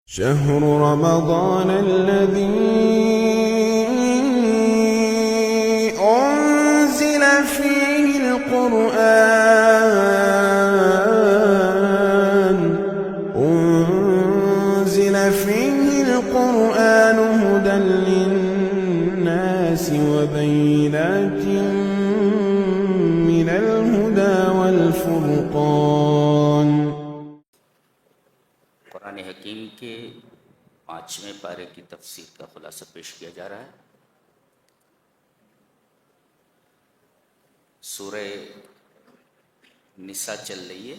شهر رمضان الذي أنزل فيه القرآن هدى للناس وبينات من الهدى والفرقان۔ قرآن حکیم کے 5ویں پارے کی تفسیر کا خلاصہ پیش کیا جا رہا ہے۔ سورہ نساء چل رہی ہے۔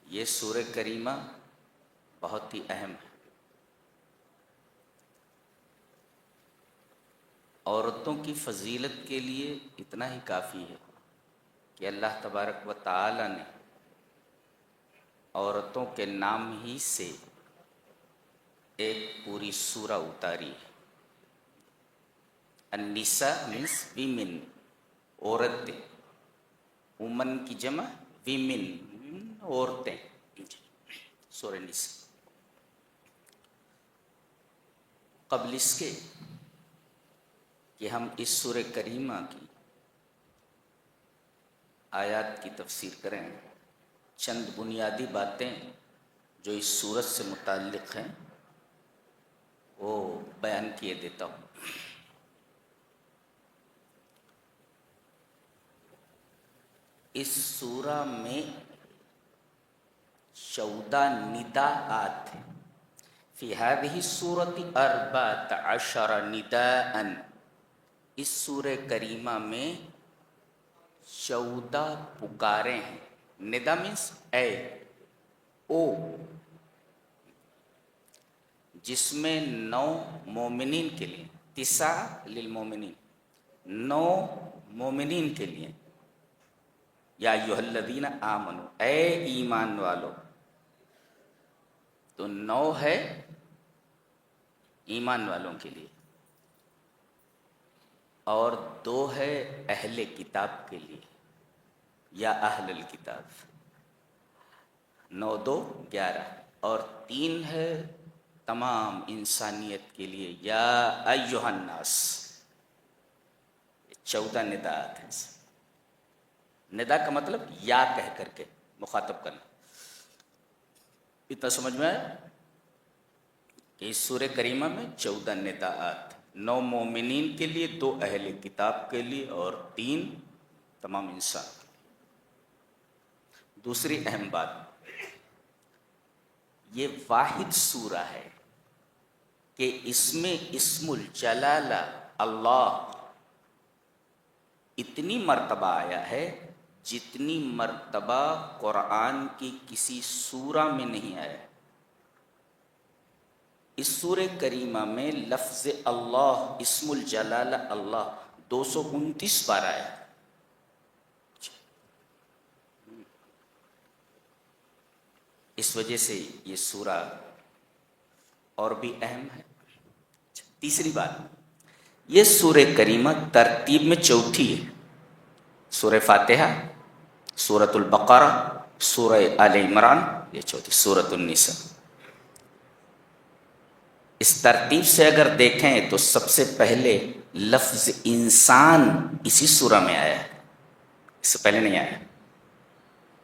یہ سورہ کریمہ بہت ہی اہم ہے۔ عورتوں کی فضیلت کے لیے اتنا ہی کافی ہے کہ اللہ تبارک و تعالی نے عورتوں کے نام ہی سے ایک پوری سورہ اتاری ہے۔ النساء مینس ویمن، عورتیں، وومن کی جمع ویمن، عورتیں، سورہ نساء۔ قبل اس کے کہ ہم اس سورہ کریمہ کی آیات کی تفسیر کریں، چند بنیادی باتیں جو اس سورت سے متعلق ہیں وہ بیان کیے دیتا ہوں۔ اس سورہ میں 14 نداءات ہیں۔ فی هذه السورۃ 14 نداء، اس سورہ کریمہ میں 14 پکاریں ہیں۔ ندا مینس اے، او، جس میں 9 مومنین کے لیے، 9 للمومنین، 9 مومنین کے لیے، یا ایھا الذین آمنو، اے ایمان والو، تو 9 ہے ایمان والوں کے لیے، اور 2 ہے اہل کتاب کے لیے یا اہل الکتاب، 9 2 11، اور 3 ہے تمام انسانیت کے لیے، یا ایھا الناس۔ 14 نداءات ہیں۔ ندا کا مطلب یا کہہ کر کے مخاطب کرنا۔ اتنا سمجھ میں آیا کہ اس سورہ کریمہ میں 14 نداءات، 9 مومنین کے لیے، 2 اہل کتاب کے لیے، اور 3 تمام انسان۔ دوسری اہم بات، یہ واحد سورہ ہے کہ اس میں اسم الجلالہ اللہ اتنی مرتبہ آیا ہے جتنی مرتبہ قرآن کی کسی سورہ میں نہیں آیا۔ اس سورہ کریمہ میں لفظ اللہ، اسم الجلالہ اللہ 229 بار آیا۔ اس وجہ سے یہ سورہ اور بھی اہم ہے۔ تیسری بات، یہ سورہ کریمہ ترتیب میں چوتھی ہے۔ سورہ فاتحہ، سورۃ البقرہ، سورہ آل عمران، یہ چوتھی، سورۃ النساء۔ اس ترتیب سے اگر دیکھیں تو سب سے پہلے لفظ انسان اسی سورہ میں آیا ہے، اس سے پہلے نہیں آیا۔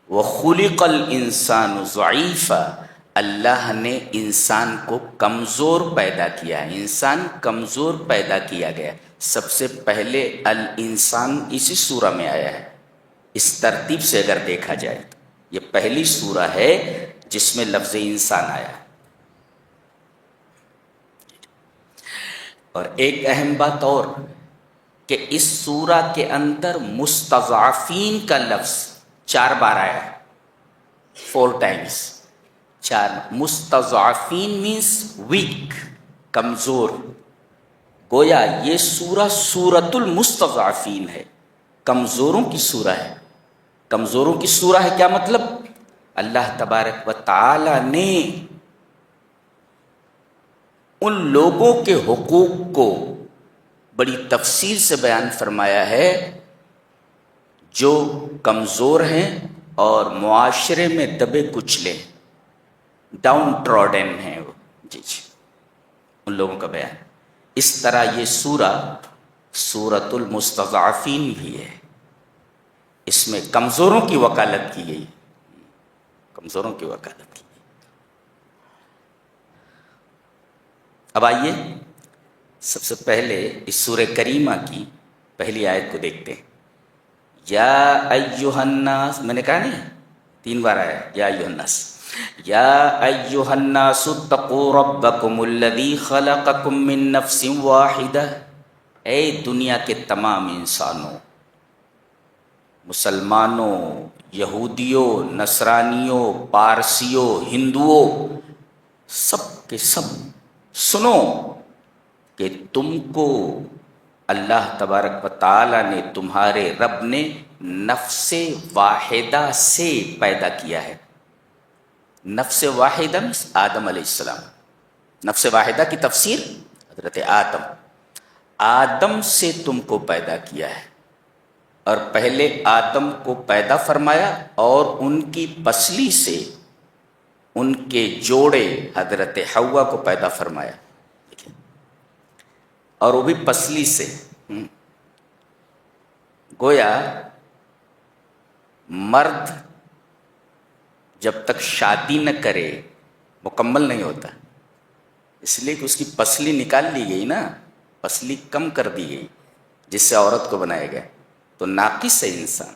وَخُلِقَ الْإِنسَانُ ضَعِيفًا، اللہ نے انسان کو کمزور پیدا کیا ہے، انسان کمزور پیدا کیا گیا۔ سب سے پہلے الانسان اسی سورہ میں آیا ہے۔ اس ترتیب سے اگر دیکھا جائے تو یہ پہلی سورہ ہے جس میں لفظ انسان آیا ہے۔ اور ایک اہم بات اور کہ اس سورہ کے اندر مستضعفین کا لفظ 4 بار آیا ہے، 4 times، 4۔ مستضعفین مینس ویک، کمزور۔ گویا یہ سورہ سورۃ المستضعفین ہے، کمزوروں کی سورہ ہے۔ کمزوروں کی سورہ ہے کیا مطلب؟ اللہ تبارک و تعالی نے ان لوگوں کے حقوق کو بڑی تفصیل سے بیان فرمایا ہے جو کمزور ہیں اور معاشرے میں دبے کچلے۔ ڈاؤن ٹروڈن ہیں وہ، جی جی، ان لوگوں کا بیان۔ اس طرح یہ سورہ سورۃ المستضعفین بھی ہے، اس میں کمزوروں کی وکالت کی گئی، کمزوروں کی وکالت کی گئی۔ اب آئیے سب سے پہلے اس سورہ کریمہ کی پہلی آیت کو دیکھتے ہیں۔ یا ایہا الناس، میں نے کہا نہیں 3 بار آیا یا ایہا الناس، یا ایہا الناس اتقوا ربکم الذی خلقکم من نفس واحدہ، اے دنیا کے تمام انسانوں، مسلمانوں، یہودیوں، نصرانیوں، پارسیوں، ہندوؤں، سب کے سب سنو کہ تم کو اللہ تبارک و تعالی نے، تمہارے رب نے نفس واحدہ سے پیدا کیا ہے۔ نفس واحدہ آدم علیہ السلام، نفس واحدہ کی تفسیر حضرت آدم سے تم کو پیدا کیا ہے، اور پہلے آدم کو پیدا فرمایا اور ان کی پسلی سے ان کے جوڑے حضرت حوا کو پیدا فرمایا، اور وہ بھی پسلی سے۔ گویا مرد جب تک شادی نہ کرے مکمل نہیں ہوتا، اس لیے کہ اس کی پسلی نکال لی گئی نا، پسلی کم کر دی گئی جس سے عورت کو بنایا گیا، تو ناقص ہے انسان،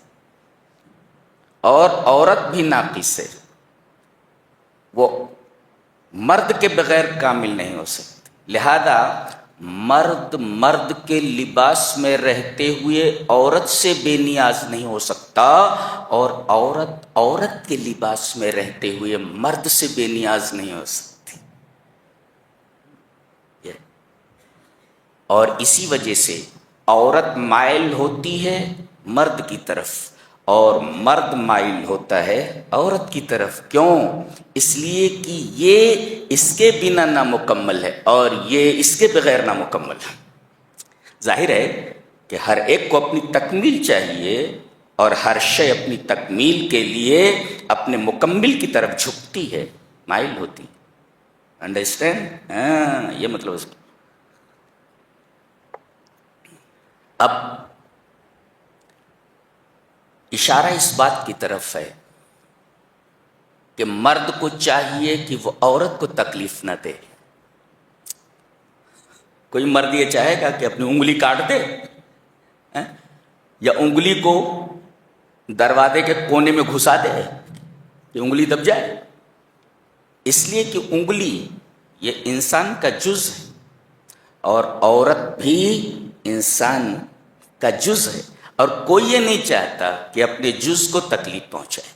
اور عورت بھی ناقص ہے، وہ مرد کے بغیر کامل نہیں ہو سکتی۔ لہذا مرد کے لباس میں رہتے ہوئے عورت سے بے نیاز نہیں ہو سکتا، اور عورت کے لباس میں رہتے ہوئے مرد سے بے نیاز نہیں ہو سکتی۔ اور اسی وجہ سے عورت مائل ہوتی ہے مرد کی طرف، اور مرد مائل ہوتا ہے عورت کی طرف۔ کیوں؟ اس لیے کہ یہ اس کے بنا نامکمل ہے اور یہ اس کے بغیر نامکمل ہے۔ ظاہر ہے کہ ہر ایک کو اپنی تکمیل چاہیے، اور ہر شے اپنی تکمیل کے لیے اپنے مکمل کی طرف جھکتی ہے، مائل ہوتی ہے۔ انڈرسٹینڈ؟ ہاں، یہ مطلب اس کا۔ اب اشارہ اس بات کی طرف ہے کہ مرد کو چاہیے کہ وہ عورت کو تکلیف نہ دے۔ کوئی مرد یہ چاہے گا کہ اپنی انگلی کاٹ دے، یا انگلی کو دروازے کے کونے میں گھسا دے کہ انگلی دب جائے؟ اس لیے کہ انگلی یہ انسان کا جز ہے، اور عورت بھی انسان کا جز ہے، اور کوئی یہ نہیں چاہتا کہ اپنے جز کو تکلیف پہنچائے۔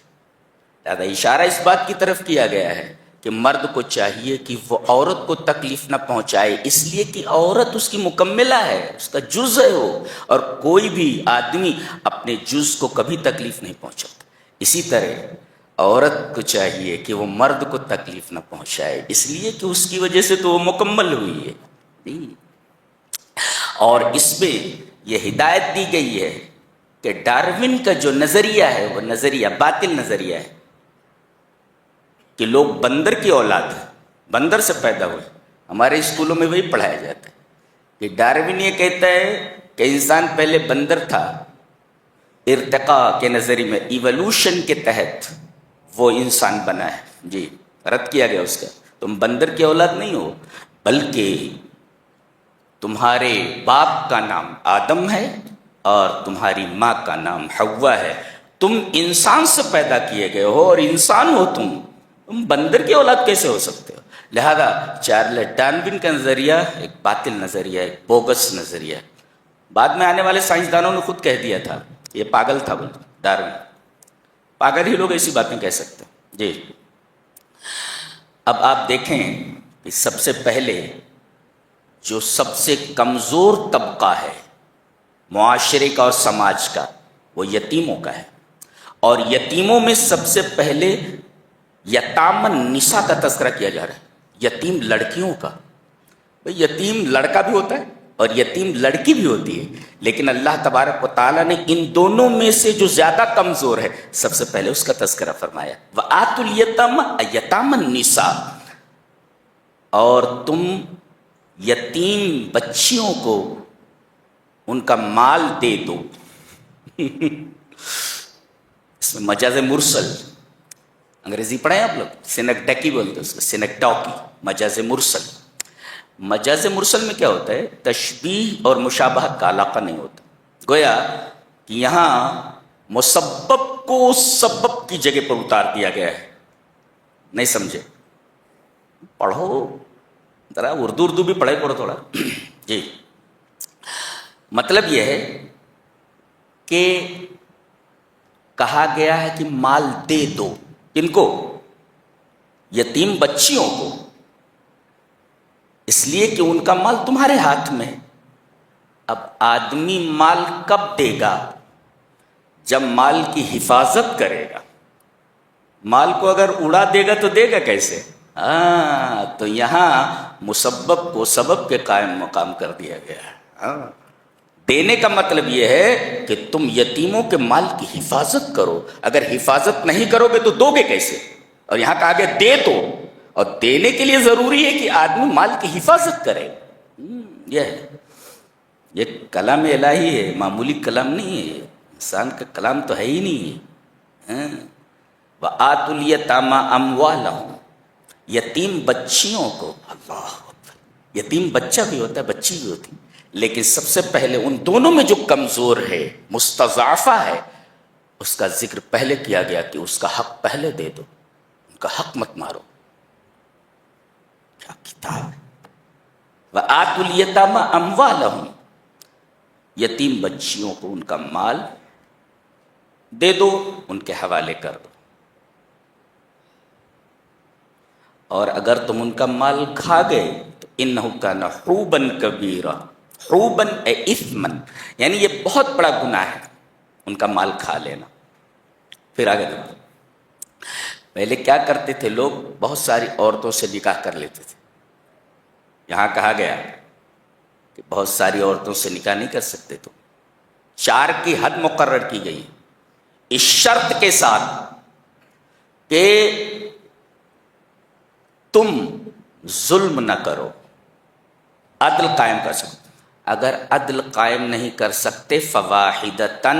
لہذا اشارہ اس بات کی طرف کیا گیا ہے کہ مرد کو چاہیے کہ وہ عورت کو تکلیف نہ پہنچائے، اس لیے کہ عورت اس کی مکملہ ہے، اس کا جز ہے وہ، اور کوئی بھی آدمی اپنے جز کو کبھی تکلیف نہیں پہنچاتا۔ اسی طرح عورت کو چاہیے کہ وہ مرد کو تکلیف نہ پہنچائے، اس لیے کہ اس کی وجہ سے تو وہ مکمل ہوئی ہے۔ اور اس میں یہ ہدایت دی گئی ہے کہ ڈارون کا جو نظریہ ہے وہ نظریہ باطل نظریہ ہے، کہ لوگ بندر کی اولاد ہیں، بندر سے پیدا ہوئے۔ ہمارے اسکولوں میں وہی پڑھایا جاتا ہے کہ ڈارون یہ کہتا ہے کہ انسان پہلے بندر تھا، ارتقاء کے نظریے میں ایولوشن کے تحت وہ انسان بنا ہے۔ جی، رد کیا گیا اس کا، تم بندر کی اولاد نہیں ہو، بلکہ تمہارے باپ کا نام آدم ہے اور تمہاری ماں کا نام حوا ہے، تم انسان سے پیدا کیے گئے ہو اور انسان ہو، تم بندر کی اولاد کیسے ہو سکتے ہو؟ لہذا چارلس ڈارون کا نظریہ ایک باطل نظریہ ہے، ایک بوگس نظریہ ہے۔ بعد میں آنے والے سائنسدانوں نے خود کہہ دیا تھا یہ پاگل تھا، بول ڈارون، پاگل ہی لوگ ایسی باتیں کہہ سکتے ہیں۔ جی، اب آپ دیکھیں کہ سب سے پہلے جو سب سے کمزور طبقہ ہے معاشرے کا اور سماج کا، وہ یتیموں کا ہے، اور یتیموں میں سب سے پہلے یتام النساء کا تذکرہ کیا جا رہا ہے، یتیم لڑکیوں کا۔ بھئی یتیم لڑکا بھی ہوتا ہے اور یتیم لڑکی بھی ہوتی ہے، لیکن اللہ تبارک و تعالیٰ نے ان دونوں میں سے جو زیادہ کمزور ہے سب سے پہلے اس کا تذکرہ فرمایا، وَآتُوا الْيَتَامَ یتام النِّسَاء، اور تم یتیم بچیوں کو ان کا مال دے دو۔ اس میں مجاز مرسل، انگریزی پڑھیں آپ لوگ، سینکٹیکی بولتے اس کو، سینکٹاکی، مجاز مرسل۔ مجاز مرسل میں کیا ہوتا ہے؟ تشبیہ اور مشابہت کا علاقہ نہیں ہوتا، گویا کہ یہاں مسبب کو سبب کی جگہ پر اتار دیا گیا ہے۔ نہیں سمجھے؟ پڑھو ذرا اردو بھی پڑھے پڑھو تھوڑا۔ جی، مطلب یہ ہے کہ کہا گیا ہے کہ مال دے دو، کن کو؟ یتیم بچیوں کو، اس لیے کہ ان کا مال تمہارے ہاتھ میں ہے۔ اب آدمی مال کب دے گا؟ جب مال کی حفاظت کرے گا۔ مال کو اگر اڑا دے گا تو دے گا کیسے؟ تو یہاں مسبب کو سبب کے قائم مقام کر دیا گیا ہے۔ دینے کا مطلب یہ ہے کہ تم یتیموں کے مال کی حفاظت کرو، اگر حفاظت نہیں کرو گے تو دو گے کیسے؟ اور یہاں کہا گیا دے دو، اور دینے کے لیے ضروری ہے کہ آدمی مال کی حفاظت کرے۔ یہ کلام الہی ہے، معمولی کلام نہیں ہے، انسان کا کلام تو ہے ہی نہیں ہے۔ وَآتُوا الْيَتَامَ أَمْوَالَهُمْ، یتیم بچیوں کو، اللہ اکبر، یتیم بچہ بھی ہوتا ہے، بچی بھی ہوتی ہے، لیکن سب سے پہلے ان دونوں میں جو کمزور ہے، مستضعفہ ہے، اس کا ذکر پہلے کیا گیا کہ اس کا حق پہلے دے دو، ان کا حق مت مارو۔ کیا کتاب ہے! وَآتُوا الْيَتَامَ أَمْوَالَهُمْ، یتیم بچیوں کو ان کا مال دے دو، ان کے حوالے کر دو، اور اگر تم ان کا مال کھا گئے تو اِنَّهُ كَانَ حُوبًا كَبِيرًا، حوباً اے اثمن، یعنی یہ بہت بڑا گناہ ہے ان کا مال کھا لینا۔ پھر آگے دیکھو، پہلے کیا کرتے تھے لوگ؟ بہت ساری عورتوں سے نکاح کر لیتے تھے۔ یہاں کہا گیا کہ بہت ساری عورتوں سے نکاح نہیں کر سکتے، تو 4 کی حد مقرر کی گئی، اس شرط کے ساتھ کہ تم ظلم نہ کرو، عدل قائم کر سکو۔ اگر عدل قائم نہیں کر سکتے فواحدتن،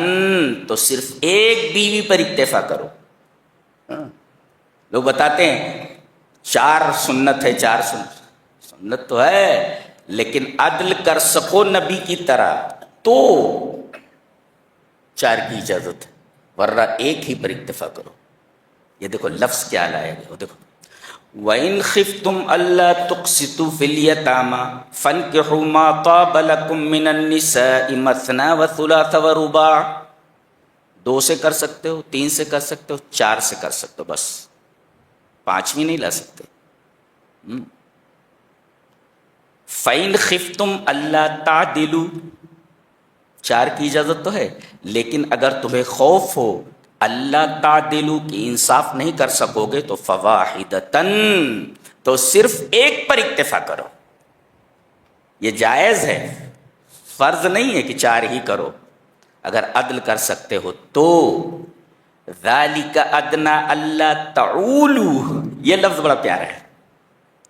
تو صرف ایک بیوی پر اکتفا کرو۔ لوگ بتاتے ہیں 4 سنت ہے، 4 سنت تو ہے، لیکن عدل کر سکو نبی کی طرح تو 4 کی اجازت ہے، ورنہ ایک ہی پر اکتفا کرو۔ یہ دیکھو لفظ کیا لایا گیا، دیکھو وَإِنْ خِفْتُمْ أَلَّا تُقْسِطُوا فِي الْيَتَامَى فَانكِحُوا مَا طَابَ لَكُم مِّنَ النِّسَاءِ مَثْنَىٰ وَثُلَاثَ وَرُبَاعَ، 2 سے کر سکتے ہو، 3 سے کر سکتے ہو، 4 سے کر سکتے ہو، بس 5ویں نہیں لا سکتے۔ فَإِنْ خِفْتُمْ أَلَّا تَعْدِلُوا، 4 کی اجازت تو ہے، لیکن اگر تمہیں خوف ہو اللہ تعدلو کی انصاف نہیں کر سکو گے تو فواحدتن، تو صرف ایک پر اکتفا کرو۔ یہ جائز ہے، فرض نہیں ہے کہ 4 ہی کرو، اگر عدل کر سکتے ہو تو۔ ذالک ادنی الا تعولوا، یہ لفظ بڑا پیارا ہے،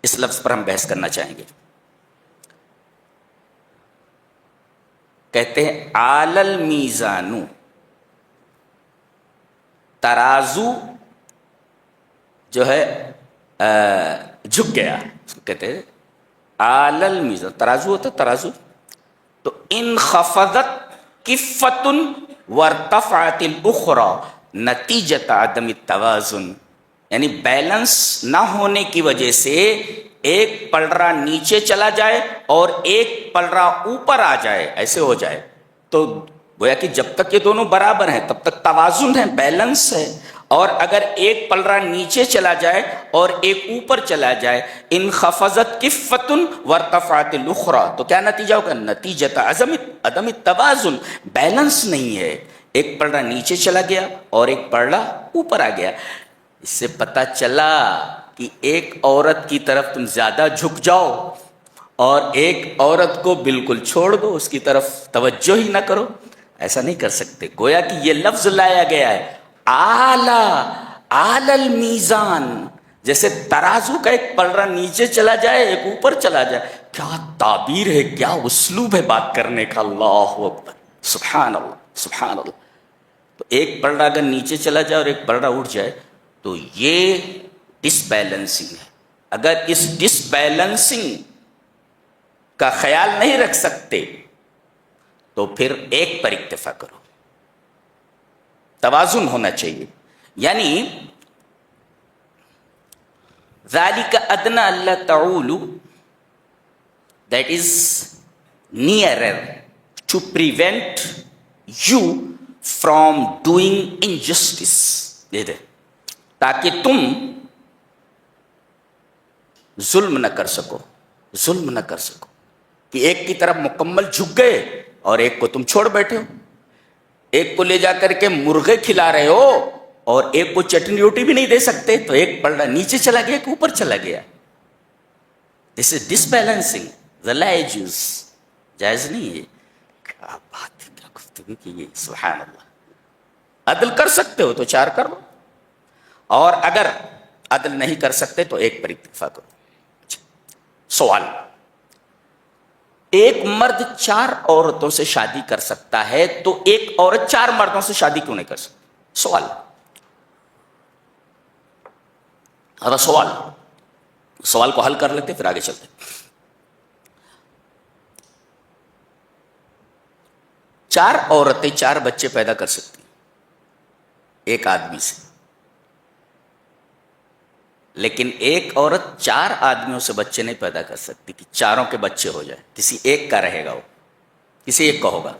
اس لفظ پر ہم بحث کرنا چاہیں گے۔ کہتے ہیں عال المیزان، ترازو جو ہے جھک گیا، اس کو کہتے ہیں عال المیزان، ترازو ہوتا ہے ترازو، تو انخفضت کفۃ وارتفعت الاخرى نتیجۃ عدم التوازن، یعنی بیلنس نہ ہونے کی وجہ سے ایک پلڑا نیچے چلا جائے اور ایک پلڑا اوپر آ جائے، ایسے ہو جائے، تو گویا کہ جب تک یہ دونوں برابر ہیں تب تک توازن ہے، بیلنس ہے، اور اگر ایک پلڑا نیچے چلا جائے اور ایک اوپر چلا جائے، انخفضت کفۃ وارتفعت الاخرى، تو کیا نتیجہ ہوگا؟ نتیجۃ عدم التوازن، بیلنس نہیں ہے، ایک پلڑا نیچے چلا گیا اور ایک پلڑا اوپر آ گیا۔ اس سے پتہ چلا کہ ایک عورت کی طرف تم زیادہ جھک جاؤ اور ایک عورت کو بالکل چھوڑ دو، اس کی طرف توجہ ہی نہ کرو، ایسا نہیں کر سکتے۔ گویا کہ یہ لفظ لایا گیا ہے اعلی المیزان، جیسے ترازو کا ایک پلڑا نیچے چلا جائے ایک اوپر چلا جائے۔ کیا تعبیر ہے، کیا اسلوب ہے بات کرنے کا، اللہ اکبر، سبحان اللہ سبحان اللہ۔ تو ایک پلڑا اگر نیچے چلا جائے اور ایک پلڑا اٹھ جائے تو یہ ڈس بیلنسنگ ہے۔ اگر اس ڈس بیلنسنگ کا خیال نہیں رکھ سکتے تو پھر ایک پر اکتفا کرو، توازن ہونا چاہیے۔ یعنی ذالک ادنی الا تعولوا، that is nearer to prevent you from doing injustice، تاکہ تم ظلم نہ کر سکو، ظلم نہ کر سکو، کہ ایک کی طرف مکمل جھک گئے اور ایک کو تم چھوڑ بیٹھے ہو، ایک کو لے جا کر کے مرغے کھلا رہے ہو اور ایک کو چٹنی روٹی بھی نہیں دے سکتے، تو ایک پلڑا نیچے چلا گیا ایک اوپر چلا گیا۔ دس از ڈس بیلنسنگ، لا يجوز، جائز نہیں ہے۔ کیا بات ہے، کیا گفتگو کی گئی، سبحان اللہ۔ عدل کر سکتے ہو تو چار کرو، اور اگر عدل نہیں کر سکتے تو ایک پر اکتفا کرو۔ سوال، ایک مرد 4 عورتوں سے شادی کر سکتا ہے تو ایک عورت 4 مردوں سے شادی کیوں نہیں کر سکتی؟ سوال، سوال کو حل کر لیتے پھر آگے چلتے۔ 4 عورتیں 4 بچے پیدا کر سکتی ایک آدمی سے، لیکن ایک عورت 4 آدمیوں سے بچے نہیں پیدا کر سکتی کہ چاروں کے بچے ہو جائے، کسی ایک کا رہے گا، وہ کسی ایک کا ہوگا۔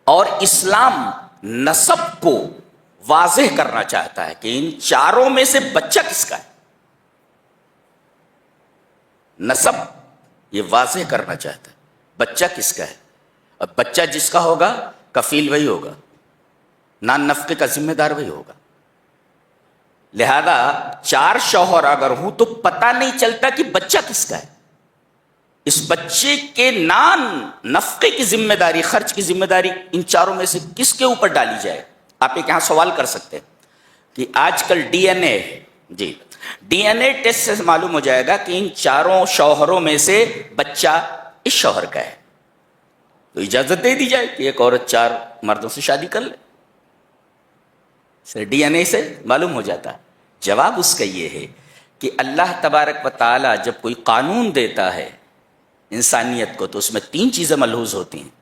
اور اسلام نسب کو واضح کرنا چاہتا ہے کہ ان چاروں میں سے بچہ کس کا ہے، نسب یہ واضح کرنا چاہتا ہے بچہ کس کا ہے، اور بچہ جس کا ہوگا کفیل وہی ہوگا، نان نفقے کا ذمہ دار وہی ہوگا۔ لہذا 4 شوہر اگر ہوں تو پتہ نہیں چلتا کہ بچہ کس کا ہے، اس بچے کے نان نفقے کی ذمہ داری، خرچ کی ذمہ داری ان چاروں میں سے کس کے اوپر ڈالی جائے۔ آپ ایک یہاں سوال کر سکتے ہیں کہ آج کل ڈی این اے، جی ڈی این اے ٹیسٹ سے معلوم ہو جائے گا کہ ان 4 شوہروں میں سے بچہ اس شوہر کا ہے، تو اجازت دے دی جائے کہ ایک عورت 4 مردوں سے شادی کر لے، ڈی این اے سے معلوم ہو جاتا ہے۔ جواب اس کا یہ ہے کہ اللہ تبارک و تعالی جب کوئی قانون دیتا ہے انسانیت کو تو اس میں 3 چیزیں ملحوظ ہوتی ہیں۔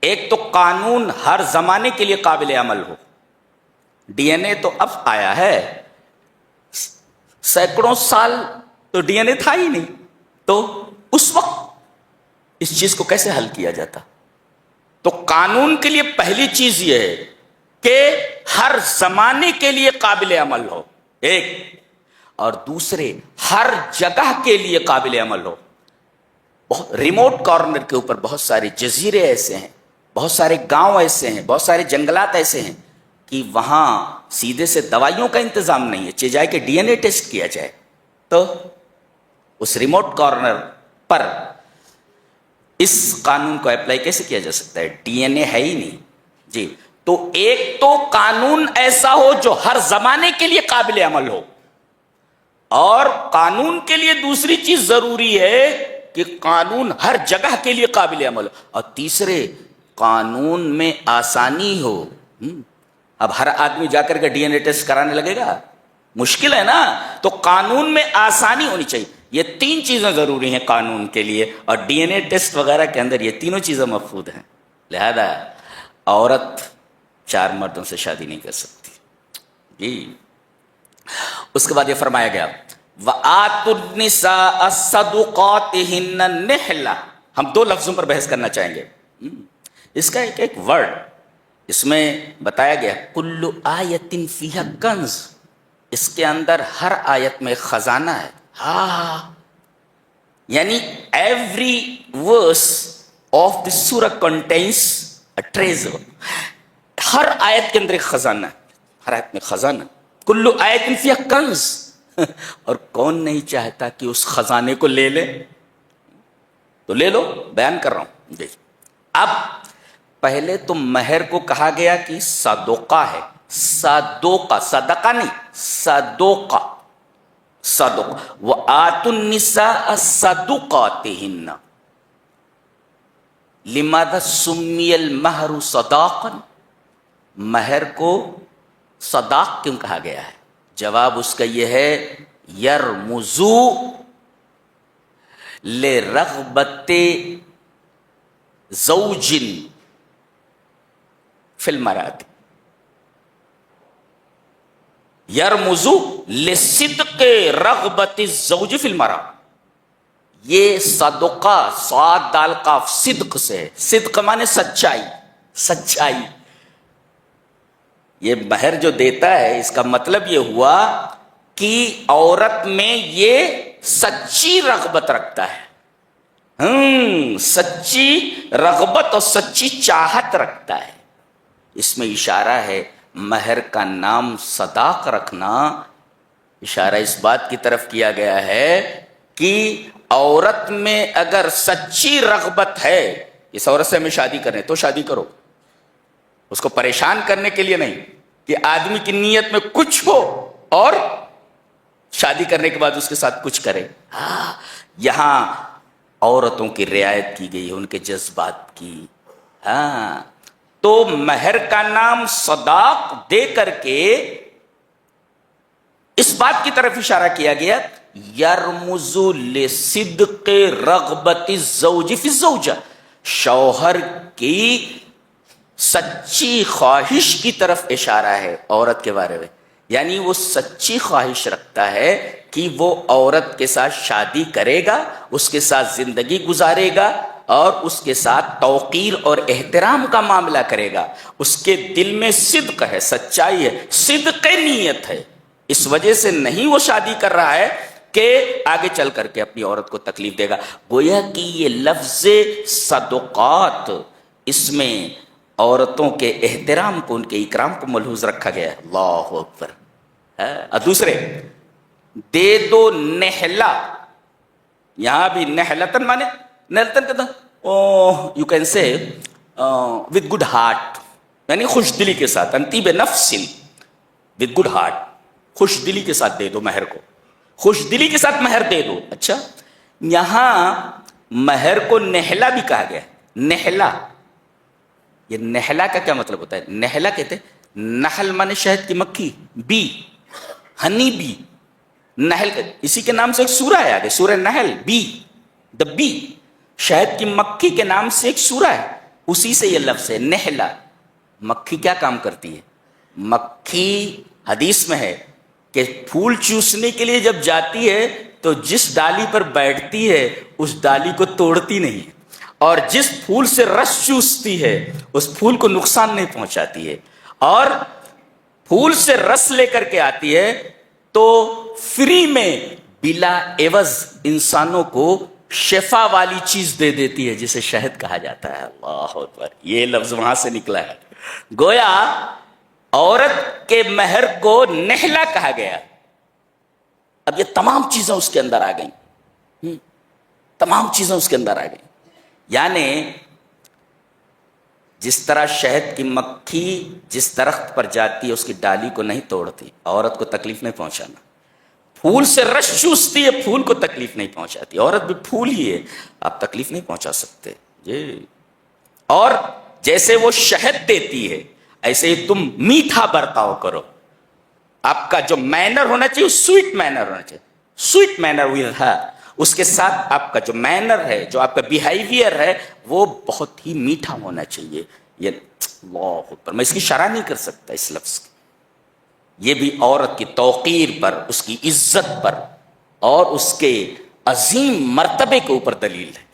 ایک تو قانون ہر زمانے کے لیے قابل عمل ہو، ڈی این اے تو اب آیا ہے، سینکڑوں سال تو ڈی این اے تھا ہی نہیں، تو اس وقت اس چیز کو کیسے حل کیا جاتا؟ تو قانون کے لیے پہلی چیز یہ ہے کہ ہر زمانے کے لیے قابل عمل ہو، ایک، اور دوسرے ہر جگہ کے لیے قابل عمل ہو۔ بہت ریموٹ کارنر کے اوپر بہت سارے جزیرے ایسے ہیں، بہت سارے گاؤں ایسے ہیں، بہت سارے جنگلات ایسے ہیں کہ وہاں سیدھے سے دوائیوں کا انتظام نہیں ہے، چاہے جائے کہ ڈی این اے ٹیسٹ کیا جائے، تو اس ریموٹ کارنر پر اس قانون کو اپلائی کیسے کیا جا سکتا ہے؟ ڈی این اے ہے ہی نہیں، جی۔ تو ایک تو قانون ایسا ہو جو ہر زمانے کے لیے قابل عمل ہو، اور قانون کے لیے دوسری چیز ضروری ہے کہ قانون ہر جگہ کے لیے قابل عمل ہو، اور تیسرے قانون میں آسانی ہو۔ اب ہر آدمی جا کر کے ڈی این اے ٹیسٹ کرانے لگے گا، مشکل ہے نا، تو قانون میں آسانی ہونی چاہیے۔ یہ 3 چیزیں ضروری ہیں قانون کے لیے، اور ڈی این اے ٹیسٹ وغیرہ کے اندر یہ تینوں چیزیں مفقود ہیں۔ لہذا عورت 4 مردوں سے شادی نہیں کر سکتی، جی۔ اس کے بعد یہ فرمایا گیا وَآتُوا النِّسَاءَ صَدُقَاتِهِنَّ نِحْلَةً۔ ہم 2 لفظوں پر بحث کرنا چاہیں گے۔ اس کا ایک ورڈ اس میں بتایا گیا کُلُّ آیَةٍ فِيهَا کنز، اس کے اندر ہر آیت میں خزانہ ہے۔ ہاں، یعنی ایوری ورس آف دی سورہ کنٹینس اے ٹریزر، ہر آیت کے اندر ایک خزانہ ہے، ہر آیت میں خزانہ، کُلُّ آیَةٍ فِيهَا کنز۔ اور کون نہیں چاہتا کہ اس خزانے کو لے لے؟ تو لے لو، بیان کر رہا ہوں جی۔ اب پہلے تو مہر کو کہا گیا کہ صدقہ ہے، صدقہ، صدقہ نہیں، صدقہ، صدقہ، وآتوا النساء صدقاتهن، لماذا سمی المہر صداقا، مہر کو صداق کیوں کہا گیا ہے؟ جواب اس کا یہ ہے یرمزو لرغبت زوج فی المرأة، یرمزو لصدق رغبت الزوج فی المرأة، یہ صدقہ صاد دال قاف صدق سے ہے، صدق مانے سچائی، سچائی، یہ مہر جو دیتا ہے اس کا مطلب یہ ہوا کہ عورت میں یہ سچی رغبت رکھتا ہے، سچی رغبت اور سچی چاہت رکھتا ہے۔ اس میں اشارہ ہے مہر کا نام صداق رکھنا، اشارہ اس بات کی طرف کیا گیا ہے کہ عورت میں اگر سچی رغبت ہے اس عورت سے ہمیں شادی کریں تو شادی کرو، اس کو پریشان کرنے کے لیے نہیں کہ آدمی کی نیت میں کچھ ہو اور شادی کرنے کے بعد اس کے ساتھ کچھ کرے۔ یہاں عورتوں کی رعایت کی گئی ہے، ان کے جذبات کی۔ تو مہر کا نام صداق دے کر کے اس بات کی طرف اشارہ کیا گیا یرمز لصدق رغبت الزوج فی الزوجہ، شوہر کی سچی خواہش کی طرف اشارہ ہے عورت کے بارے میں، یعنی وہ سچی خواہش رکھتا ہے کہ وہ عورت کے ساتھ شادی کرے گا، اس کے ساتھ زندگی گزارے گا اور اس کے ساتھ توقیر اور احترام کا معاملہ کرے گا۔ اس کے دل میں صدق ہے، سچائی ہے، صدق نیت ہے، اس وجہ سے نہیں وہ شادی کر رہا ہے کہ آگے چل کر کے اپنی عورت کو تکلیف دے گا۔ گویا کہ یہ لفظ صدقات اس میں عورتوں کے احترام کو، ان کے اکرام کو ملحوظ رکھا گیا ہے۔ اللہ اکبر۔ اور دوسرے دے دو نہلا، یہاں بھی نہلتن مانے نہلتن کہتا you can say with good heart, یعنی خوش دلی کے ساتھ، انتیب نفس، وتھ گڈ ہارٹ، خوش دلی کے ساتھ دے دو مہر کو، خوش دلی کے ساتھ مہر دے دو۔ اچھا، یہاں مہر کو نہلا بھی کہا گیا ہے۔ نہلا، یہ نہلا کا کیا مطلب ہوتا ہے؟ نہلا کہتے ہیں نحل مانے شہد کی مکھی، بی، ہنی بی، نحل، اسی کے نام سے ایک سورہ ہے آگے، سورہ نحل، بی، دا بی، شہد کی مکھی کے نام سے ایک سورہ ہے، اسی سے یہ لفظ ہے نہلا۔ مکھی کیا کام کرتی ہے؟ مکھی حدیث میں ہے کہ پھول چوسنے کے لیے جب جاتی ہے تو جس ڈالی پر بیٹھتی ہے اس ڈالی کو توڑتی نہیں ہے، اور جس پھول سے رس چوستی ہے اس پھول کو نقصان نہیں پہنچاتی ہے، اور پھول سے رس لے کر کے آتی ہے تو فری میں بلا عوض انسانوں کو شفا والی چیز دے دیتی ہے جسے شہد کہا جاتا ہے۔ اللہ اکبر، یہ لفظ وہاں سے نکلا ہے۔ گویا عورت کے مہر کو نہلا کہا گیا۔ اب یہ تمام چیزیں اس کے اندر آ گئیں، تمام چیزیں اس کے اندر آ گئیں، یعنی جس طرح شہد کی مکھی جس درخت پر جاتی ہے اس کی ڈالی کو نہیں توڑتی، عورت کو تکلیف نہیں پہنچانا، پھول سے رس چوستی ہے، پھول کو تکلیف نہیں پہنچاتی، عورت بھی پھول ہی ہے، آپ تکلیف نہیں پہنچا سکتے جی۔ اور جیسے وہ شہد دیتی ہے ایسے ہی تم میٹھا برتاؤ کرو، آپ کا جو مینر ہونا چاہیے سویٹ مینر ہونا چاہیے، سویٹ مینر ود ہر، اس کے ساتھ آپ کا جو مینر ہے، جو آپ کا بیہیویئر ہے وہ بہت ہی میٹھا ہونا چاہیے۔ یہ اللہ اکبر، میں اس کی شرح نہیں کر سکتا اس لفظ کی، یہ بھی عورت کی توقیر پر، اس کی عزت پر اور اس کے عظیم مرتبے کے اوپر دلیل ہے۔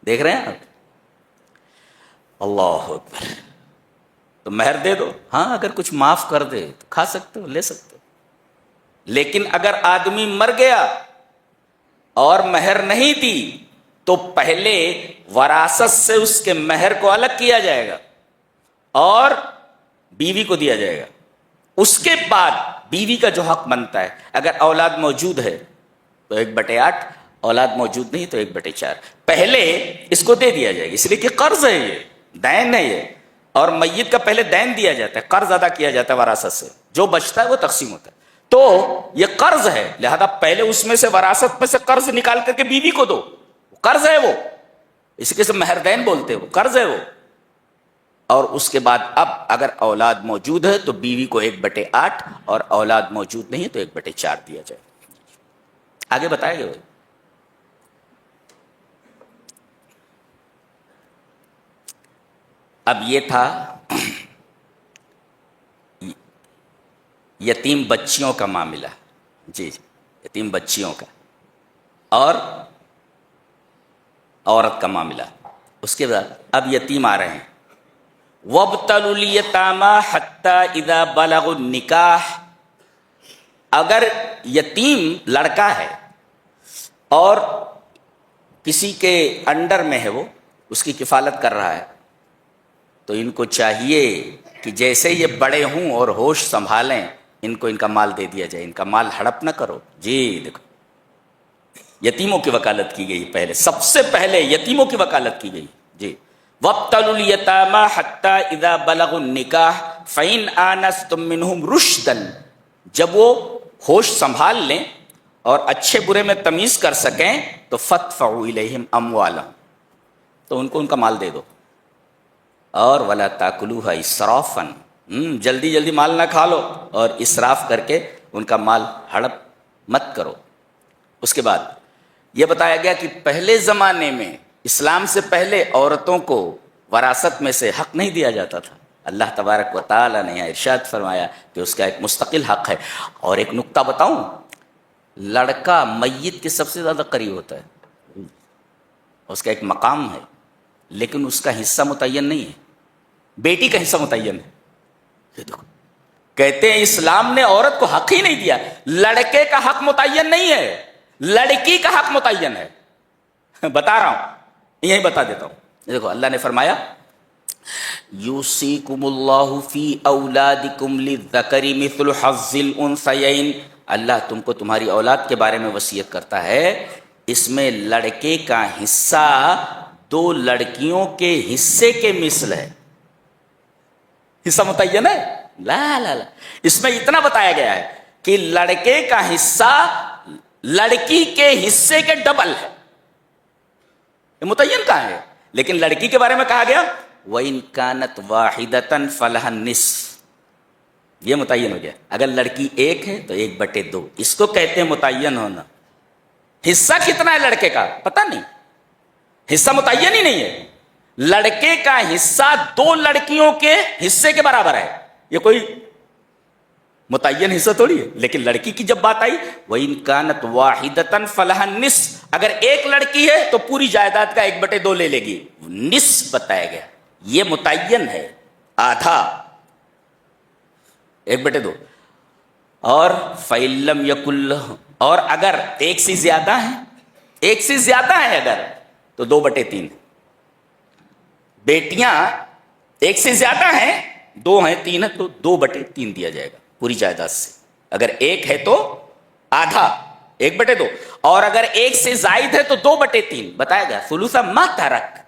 دیکھ رہے ہیں آپ؟ اللہ اکبر۔ تو مہر دے دو، ہاں اگر کچھ معاف کر دے تو کھا سکتے ہو، لے سکتے ہو، لیکن اگر آدمی مر گیا اور مہر نہیں دی تو پہلے وراثت سے اس کے مہر کو الگ کیا جائے گا اور بیوی کو دیا جائے گا، اس کے بعد بیوی کا جو حق بنتا ہے، اگر اولاد موجود ہے تو 1/8، اولاد موجود نہیں تو 1/4 پہلے اس کو دے دیا جائے گا، اس لیے کہ قرض ہے، یہ دین ہے یہ، اور میت کا پہلے دین دیا جاتا ہے، قرض ادا کیا جاتا ہے وراثت سے، جو بچتا ہے وہ تقسیم ہوتا ہے، تو یہ قرض ہے، لہذا پہلے اس میں سے وراثت میں سے قرض نکال کر کے بیوی کو دو، قرض ہے وہ، اسی کے سے مہردین بولتے ہیں، وہ قرض ہے وہ، اور اس کے بعد اب اگر اولاد موجود ہے تو بیوی کو 1/8 اور اولاد موجود نہیں ہے تو 1/4 دیا جائے۔ آگے بتائے گا اب یہ تھا یتیم بچیوں کا معاملہ، جی یتیم بچیوں کا، اور عورت کا معاملہ۔ اس کے بعد اب یتیم آ رہے ہیں، وَابْتَلُوا الْيَتَامَىٰ حَتَّىٰ إِذَا بَلَغُوا النِّكَاحَ، اگر یتیم لڑکا ہے اور کسی کے انڈر میں ہے، وہ اس کی کفالت کر رہا ہے، تو ان کو چاہیے کہ جیسے یہ بڑے ہوں اور ہوش سنبھالیں، ان کو ان کا مال دے دیا جائے، ان کا مال ہڑپ نہ کرو۔ جی دیکھو یتیموں کی وکالت کی گئی، پہلے سب سے پہلے یتیموں کی وکالت کی گئی۔ جی وَابْتَلُوا الْيَتَامَىٰ حَتَّىٰ إِذَا بَلَغُوا النِّكَاحَ فَإِنْ آنَسْتُم مِّنْهُمْ رُشْدًا، جب وہ ہوش سنبھال لیں اور اچھے برے میں تمیز کر سکیں تو فَادْفَعُوا إِلَيْهِمْ أَمْوَالَهُمْ، تو ان کو ان کا مال دے دو، اور وَلَا تَأْكُلُوهَا إِسْرَافًا، جلدی جلدی مال نہ کھا لو اور اسراف کر کے ان کا مال ہڑپ مت کرو۔ اس کے بعد یہ بتایا گیا کہ پہلے زمانے میں، اسلام سے پہلے، عورتوں کو وراثت میں سے حق نہیں دیا جاتا تھا۔ اللہ تبارک و تعالیٰ نے ارشاد فرمایا کہ اس کا ایک مستقل حق ہے۔ اور ایک نکتہ بتاؤں، لڑکا میت کے سب سے زیادہ قریب ہوتا ہے، اس کا ایک مقام ہے، لیکن اس کا حصہ متعین نہیں ہے، بیٹی کا حصہ متعین ہے۔ یہ دیکھو، کہتے ہیں اسلام نے عورت کو حق ہی نہیں دیا، لڑکے کا حق متعین نہیں ہے، لڑکی کا حق متعین ہے۔ بتا رہا ہوں، یہی بتا دیتا ہوں۔ دیکھو اللہ نے فرمایا یوصیکم اللہ فی اولادکم للذکر مثل حظ الانثیین، اللہ تم کو تمہاری اولاد کے بارے میں وصیت کرتا ہے، اس میں لڑکے کا حصہ 2 لڑکیوں کے حصے کے مثل ہے۔ حصہ متعین ہے؟ لا لا لا، اس میں اتنا بتایا گیا ہے کہ لڑکے کا حصہ لڑکی کے حصے کے ڈبل ہے، یہ متعین کہاں ہے؟ لیکن لڑکی کے بارے میں کہا گیا وَإِن كَانَتْ وَاحِدَةً فَلَهَا النِّصْفُ، یہ متعین ہو گیا، اگر لڑکی ایک ہے تو 1/2، اس کو کہتے ہیں متعین ہونا۔ حصہ کتنا ہے لڑکے کا پتہ نہیں، حصہ متعین ہی نہیں ہے، لڑکے کا حصہ 2 لڑکیوں کے حصے کے برابر ہے، یہ کوئی متعین حصہ تھوڑی ہے۔ لیکن لڑکی کی جب بات آئی وَإِن كَانَتْ وَاحِدَةً فَلَهَا النِّصْفُ، اگر ایک لڑکی ہے تو پوری جائیداد کا 1/2 لے لے گی، نصف بتایا گیا، یہ متعین ہے، آدھا 1/2۔ اور فَإِن لَّمْ يَكُن لَّهُ، اور اگر ایک سے زیادہ ہے اگر تو 2/3۔ بیٹیاں ایک سے زیادہ ہیں، 2 ہیں 3 ہیں تو 2/3 دیا جائے گا پوری جائیداد سے، اگر ایک ہے تو آدھا 1/2، اور اگر ایک سے زائد ہے تو 2/3 بتایا گیا، ثلث ما ترک،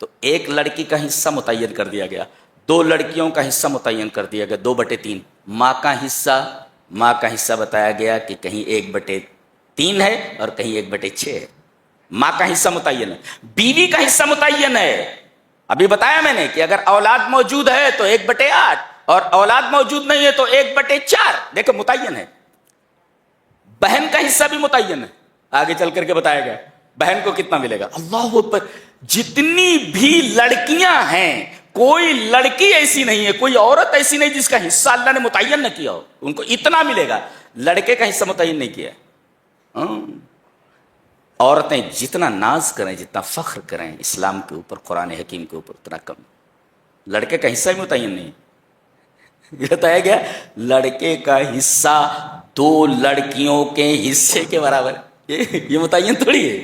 تو ایک لڑکی کا حصہ متعین کر دیا گیا، 2 لڑکیوں کا حصہ متعین کر دیا گیا 2/3، ماں کا حصہ بتایا گیا کہ کہیں 1/3 ہے اور کہیں 1/6 ہے، ماں کا حصہ متعین ہے، بیوی کا حصہ متعین ہے۔ ابھی بتایا میں نے کہ اگر اولاد موجود ہے تو 1/8 اور اولاد موجود نہیں ہے تو 1/4، دیکھو متعین ہے۔ بہن کا حصہ بھی متعین ہے، آگے چل کر کے بتایا گیا بہن کو کتنا ملے گا۔ اللہ اکبر، جتنی بھی لڑکیاں ہیں کوئی لڑکی ایسی نہیں ہے، کوئی عورت ایسی نہیں جس کا حصہ اللہ نے متعین نہ کیا ہو، ان کو اتنا ملے گا، لڑکے کا حصہ متعین نہیں کیا۔ عورتیں جتنا ناز کریں، جتنا فخر کریں اسلام کے اوپر، قرآن حکیم کے اوپر، اتنا کم، لڑکے کا حصہ بھی متعین نہیں۔ یہ بتایا گیا لڑکے کا حصہ 2 لڑکیوں کے حصے کے برابر، یہ متعین تھوڑی ہے،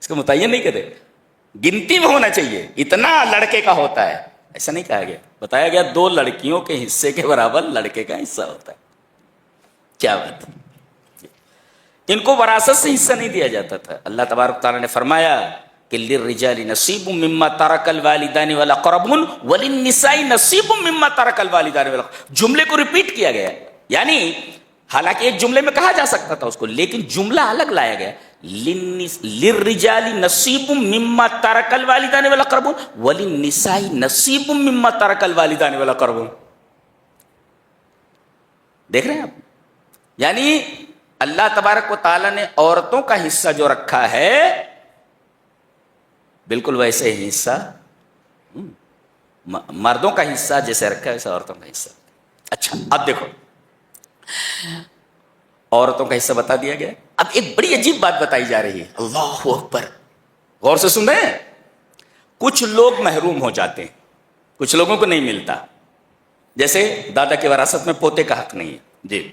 اس کو متعین نہیں کہتے، گنتی میں ہونا چاہیے اتنا لڑکے کا ہوتا ہے، ایسا نہیں کہا گیا، بتایا گیا 2 لڑکیوں کے حصے کے برابر لڑکے کا حصہ ہوتا ہے۔ کیا بات ہے، ان کو وراثت سے حصہ نہیں دیا جاتا تھا. اللہ تبارک تعالیٰ نے فرمایا کہ للرجال نصیب مما ترک الوالدان والاقربون وللنساء نصیب مما ترک الوالدان والاقربون. جملے کو ریپیٹ کیا گیا, یعنی حالانکہ ایک جملے میں کہا جا سکتا تھا اس کو, لیکن جملہ الگ لایا گیا. للرجال نصیب مما ترک الوالدان والاقربون وللنساء نصیب مما ترک الوالدان والاقربون. دیکھ رہے ہیں آپ, یعنی اللہ تبارک و تعالیٰ نے عورتوں کا حصہ جو رکھا ہے بالکل ویسے ہی حصہ مردوں کا حصہ جیسے رکھا ہے ویسے عورتوں کا حصہ. اچھا اب دیکھو, عورتوں کا حصہ بتا دیا گیا. اب ایک بڑی عجیب بات بتائی جا رہی ہے. اللہ اکبر, غور سے سن رہے ہیں. کچھ لوگ محروم ہو جاتے ہیں, کچھ لوگوں کو نہیں ملتا. جیسے دادا کی وراثت میں پوتے کا حق نہیں ہے. جی,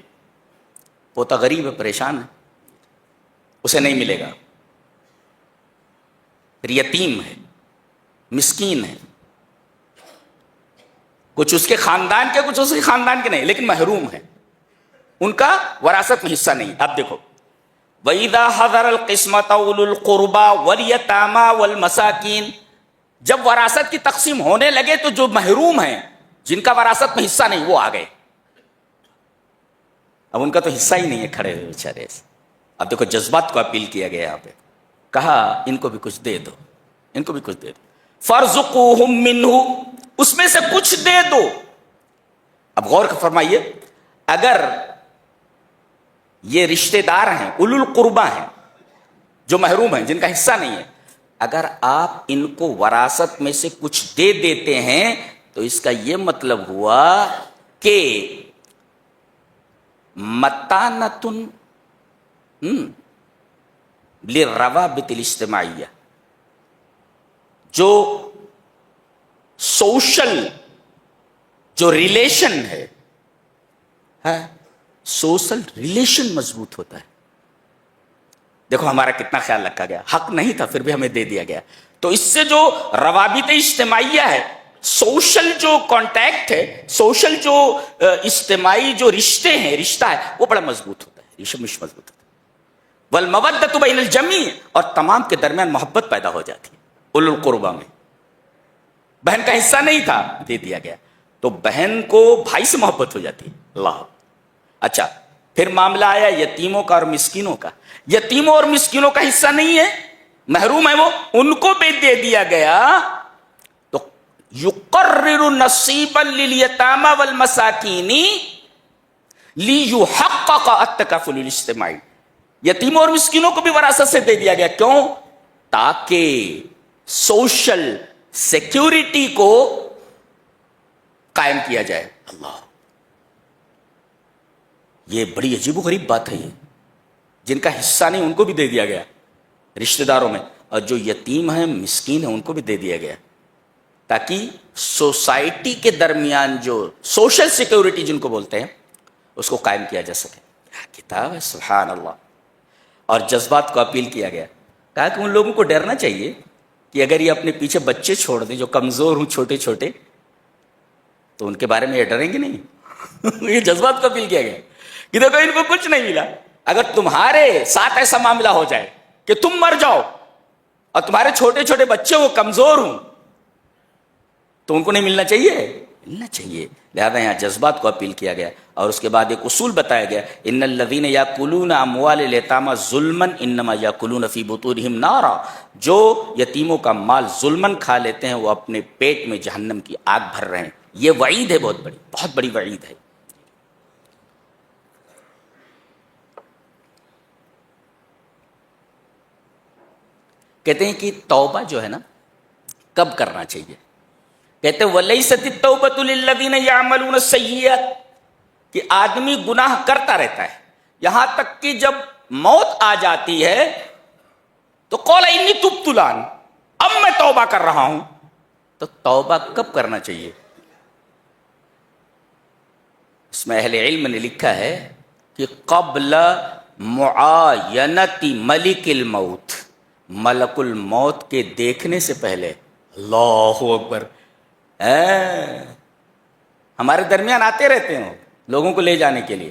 پوتا غریب ہے, پریشان ہے, اسے نہیں ملے گا. پھر یتیم ہے, مسکین ہے, کچھ اس کے خاندان کے کچھ اس کے خاندان کے نہیں, لیکن محروم ہے, ان کا وراثت میں حصہ نہیں. اب دیکھو, وَإِذَا حَضَرَ الْقِسْمَةَ أُولُو الْقُرْبَى وَالْيَتَامَى وَالْمَسَاكِينَ, جب وراثت کی تقسیم ہونے لگے تو جو محروم ہیں, جن کا وراثت میں حصہ نہیں, وہ آ گئے. اب ان کا تو حصہ ہی نہیں ہے, کھڑے ہوئے بیچارے. اب دیکھو جذبات کو اپیل کیا گیا یہاں پہ, کہا ان کو بھی کچھ دے دو, ان کو بھی کچھ دے دو. فَارْزُقُوهُم مِّنْهُ, اس میں سے کچھ دے دو. اب غور فرمائیے, اگر یہ رشتہ دار ہیں, اولو القربہ ہیں, جو محروم ہیں, جن کا حصہ نہیں ہے, اگر آپ ان کو وراثت میں سے کچھ دے دیتے ہیں تو اس کا یہ مطلب ہوا کہ متانتن للروابط الاجتماعیہ, جو سوشل جو ریلیشن ہے, سوشل ریلیشن مضبوط ہوتا ہے. دیکھو ہمارا کتنا خیال رکھا گیا, حق نہیں تھا پھر بھی ہمیں دے دیا گیا. تو اس سے جو روابط اجتماعیہ ہے, سوشل جو کانٹیکٹ ہے, سوشل جو اجتماعی جو رشتے ہیں, رشتہ ہے, وہ بڑا مضبوط ہوتا ہے, رشتہ مضبوط ہوتا ہے. والمودۃ بین الجمیع, اور تمام کے درمیان محبت پیدا ہو جاتی ہے. اولو القربہ میں بہن کا حصہ نہیں تھا, دے دیا گیا, تو بہن کو بھائی سے محبت ہو جاتی ہے. اللہ. اچھا, پھر معاملہ آیا یتیموں کا اور مسکینوں کا. یتیموں اور مسکینوں کا حصہ نہیں ہے, محروم ہے وہ, ان کو بھی دے دیا گیا. تو یقرر نصیبا للیتامى والمساکین لیحقق التکافل الاجتماعی, یتیموں اور مسکینوں کو بھی وراثت سے دے دیا گیا. کیوں؟ تاکہ سوشل سیکیورٹی کو قائم کیا جائے. اللہ, یہ بڑی عجیب و غریب بات ہے. یہ جن کا حصہ نہیں ان کو بھی دے دیا گیا رشتہ داروں میں, اور جو یتیم ہیں, مسکین ہیں, ان کو بھی دے دیا گیا, تاکہ سوسائٹی کے درمیان جو سوشل سیکیورٹی جن کو بولتے ہیں اس کو قائم کیا جا سکے. کتاب ہے, سبحان اللہ. اور جذبات کو اپیل کیا گیا, کہا کہ ان لوگوں کو ڈرنا چاہیے کہ اگر یہ اپنے پیچھے بچے چھوڑ دیں جو کمزور ہوں, چھوٹے چھوٹے, تو ان کے بارے میں یہ ڈریں گے نہیں. یہ جذبات کو اپیل کیا گیا کہ دیکھو ان کو کچھ نہیں ملا, اگر تمہارے ساتھ ایسا معاملہ ہو جائے کہ تم مر جاؤ اور تمہارے چھوٹے چھوٹے بچے وہ کمزور ہوں, تو ان کو نہیں ملنا چاہیے, ملنا چاہیے. لہذا یہاں جذبات کو اپیل کیا گیا. اور اس کے بعد ایک اصول بتایا گیا, ان الذین یاکلون اموال الیتامی ظلما انما یاکلون فی بطونہم نارا, جو یتیموں کا مال ظلمن کھا لیتے ہیں وہ اپنے پیٹ میں جہنم کی آگ بھر رہے ہیں. یہ وعید ہے, بہت بڑی وعید ہے. کہتے ہیں کہ توبہ جو ہے نا کب کرنا چاہیے. کہتے ہیں وَلَيْسَتِ التَّوْبَةُ لِلَّذِينَ يَعْمَلُونَ السَّيِّئَاتِ, کہ آدمی گناہ کرتا رہتا ہے یہاں تک کہ جب موت آ جاتی ہے تو قَالَ إِنِّي تُبْتُ الْآنَ, اب میں توبہ کر رہا ہوں. تو توبہ کب کرنا چاہیے؟ اس میں اہل علم نے لکھا ہے کہ قبل معاینت ملک الموت, ملک الموت کے دیکھنے سے پہلے. اللہ اکبر. ہمارے درمیان آتے رہتے ہیں لوگوں کو لے جانے کے لیے,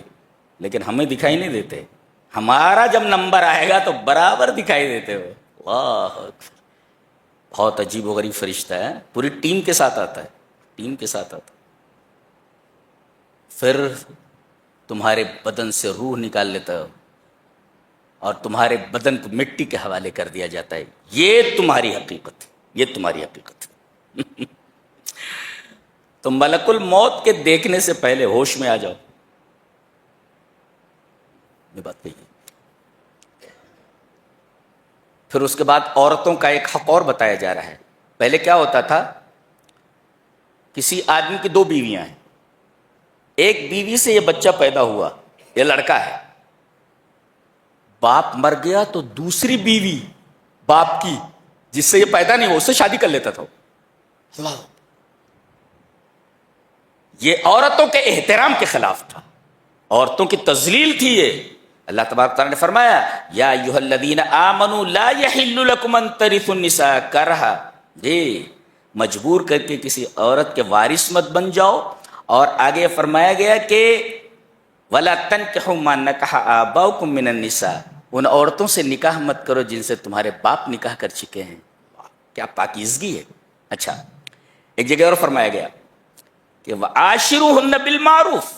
لیکن ہمیں دکھائی نہیں دیتے. ہمارا جب نمبر آئے گا تو برابر دکھائی دیتے ہو. اللہ اکبر. بہت عجیب و غریب فرشتہ ہے. پوری ٹیم کے ساتھ آتا ہے, ٹیم کے ساتھ آتا ہے. پھر تمہارے بدن سے روح نکال لیتا ہے اور تمہارے بدن کو مٹی کے حوالے کر دیا جاتا ہے. یہ تمہاری حقیقت ہے, یہ تمہاری حقیقت ہے. تو ملک الموت کے دیکھنے سے پہلے ہوش میں آ جاؤ. یہ بات کہی. پھر اس کے بعد عورتوں کا ایک حق اور بتایا جا رہا ہے. پہلے کیا ہوتا تھا, کسی آدمی کی 2 بیویاں ہیں, ایک بیوی سے یہ بچہ پیدا ہوا, یہ لڑکا ہے, باپ مر گیا تو دوسری بیوی باپ کی جس سے یہ پیدا نہیں ہوا اس سے شادی کر لیتا تھا. اللہ, یہ عورتوں کے احترام کے خلاف تھا, عورتوں کی تذلیل تھی یہ. اللہ تبارک تعالیٰ نے فرمایا یا ایھا الذین آمنوا لا یحل لکم ان ترثوا النساء کرہا, جی مجبور کر کے کسی عورت کے وارث مت بن جاؤ. اور آگے فرمایا گیا کہ ولا تنکحوا ما نکح آباؤکم من النساء, ان عورتوں سے نکاح مت کرو جن سے تمہارے باپ نکاح کر چکے ہیں. کیا پاکیزگی ہے. اچھا, ایک جگہ اور فرمایا گیا کہ وعاشروہن بالمعروف,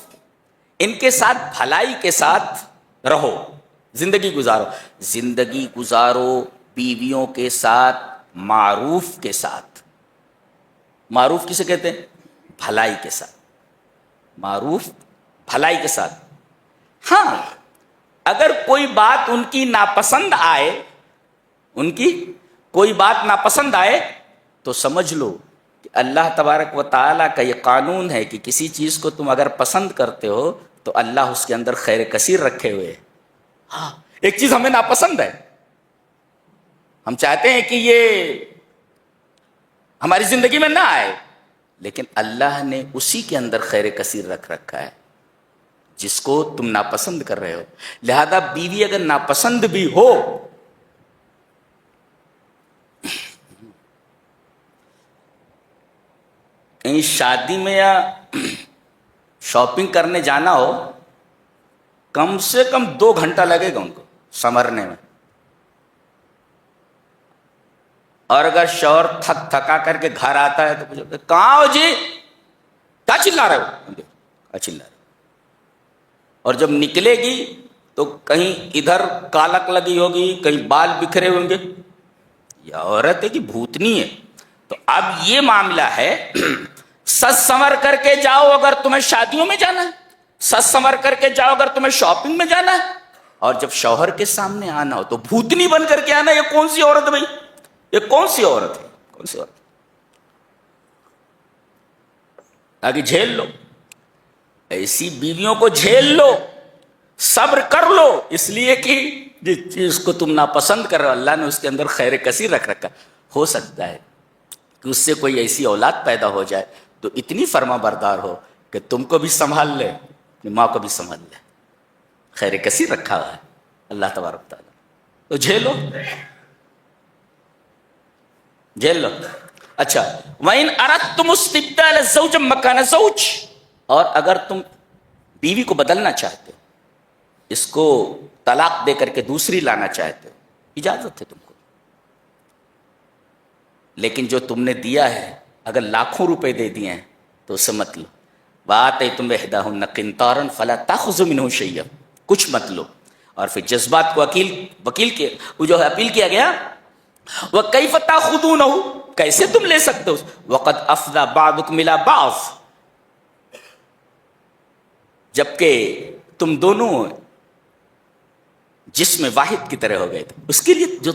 ان کے ساتھ بھلائی کے ساتھ رہو, زندگی گزارو. زندگی گزارو بیویوں کے ساتھ معروف کے ساتھ. معروف کسے کہتے ہیں؟ بھلائی کے ساتھ. معروف بھلائی کے ساتھ. ہاں, اگر کوئی بات ان کی ناپسند آئے, ان کی کوئی بات ناپسند آئے تو سمجھ لو کہ اللہ تبارک و تعالیٰ کا یہ قانون ہے کہ کسی چیز کو تم اگر پسند کرتے ہو تو اللہ اس کے اندر خیر کثیر رکھے ہوئے. ہاں, ایک چیز ہمیں ناپسند ہے, ہم چاہتے ہیں کہ یہ ہماری زندگی میں نہ آئے, لیکن اللہ نے اسی کے اندر خیر کثیر رکھ رکھا ہے جس کو تم ناپسند کر رہے ہو. لہذا بیوی اگر ناپسند بھی ہو, کہیں شادی میں یا شاپنگ کرنے جانا ہو, کم سے کم 2 گھنٹہ لگے گا ان کو سنورنے میں. اور اگر شوہر تھک تھکا کر کے گھر آتا ہے تو پوچھتے کہاں ہو جی, کیا چلا رہے ہو, کیا چلا رہے. اور جب نکلے گی تو کہیں ادھر کالک لگی ہوگی, کہیں بال بکھرے ہوں گے, یہ عورت ہے کہ بھوتنی ہے. تو اب یہ معاملہ ہے, سج سنور کر کے جاؤ اگر تمہیں شادیوں میں جانا ہے, سج سنور کر کے جاؤ اگر تمہیں شاپنگ میں جانا ہے, اور جب شوہر کے سامنے آنا ہو تو بھوتنی بن کر کے آنا. یہ کون سی عورت ہے بھائی, یہ کون سی عورت ہے, کون سی عورت. آگے جھیل لو, ایسی بیویوں کو جھیل لو, صبر کر لو, اس لیے کہ جس چیز کو تم ناپسند کر رہے ہو اللہ نے اس کے اندر خیر کثیر رکھ رکھا. ہو سکتا ہے کہ اس سے کوئی ایسی اولاد پیدا ہو جائے تو اتنی فرما بردار ہو کہ تم کو بھی سنبھال لے, اپنی ماں کو بھی سنبھال لے. خیر کثیر رکھا ہوا ہے اللہ تبارک تعالیٰ. تو جھیلو, جھیل لو. اچھا, وَإِنْ أَرَدْتُمُ اسْتِبْدَالَ زَوْجٍ مَّكَانَ زَوْجٍ, اور اگر تم بیوی کو بدلنا چاہتے ہو, اس کو طلاق دے کر کے دوسری لانا چاہتے ہو, اجازت ہے تم کو. لیکن جو تم نے دیا ہے اگر لاکھوں روپے دے دیے ہیں تو اسے مت لو. وَآتَيْتُمْ إِحْدَاهُنَّ قِنْطَارًا فَلَا تَأْخُذُوا مِنْهُ شَيْئًا, کچھ مت لو. اور پھر جذبات کو وکیل کے وہ جو ہے اپیل کیا گیا, وَكَيْفَ تَأْخُذُونَهُ, کیسے تم لے سکتے ہو, وَقَدْ أَفْضَىٰ بَعْضُكُمْ إِلَىٰ بَعْضٍ, جبکہ تم دونوں جسم واحد کی طرح ہو گئے تھے. اس کے لیے جو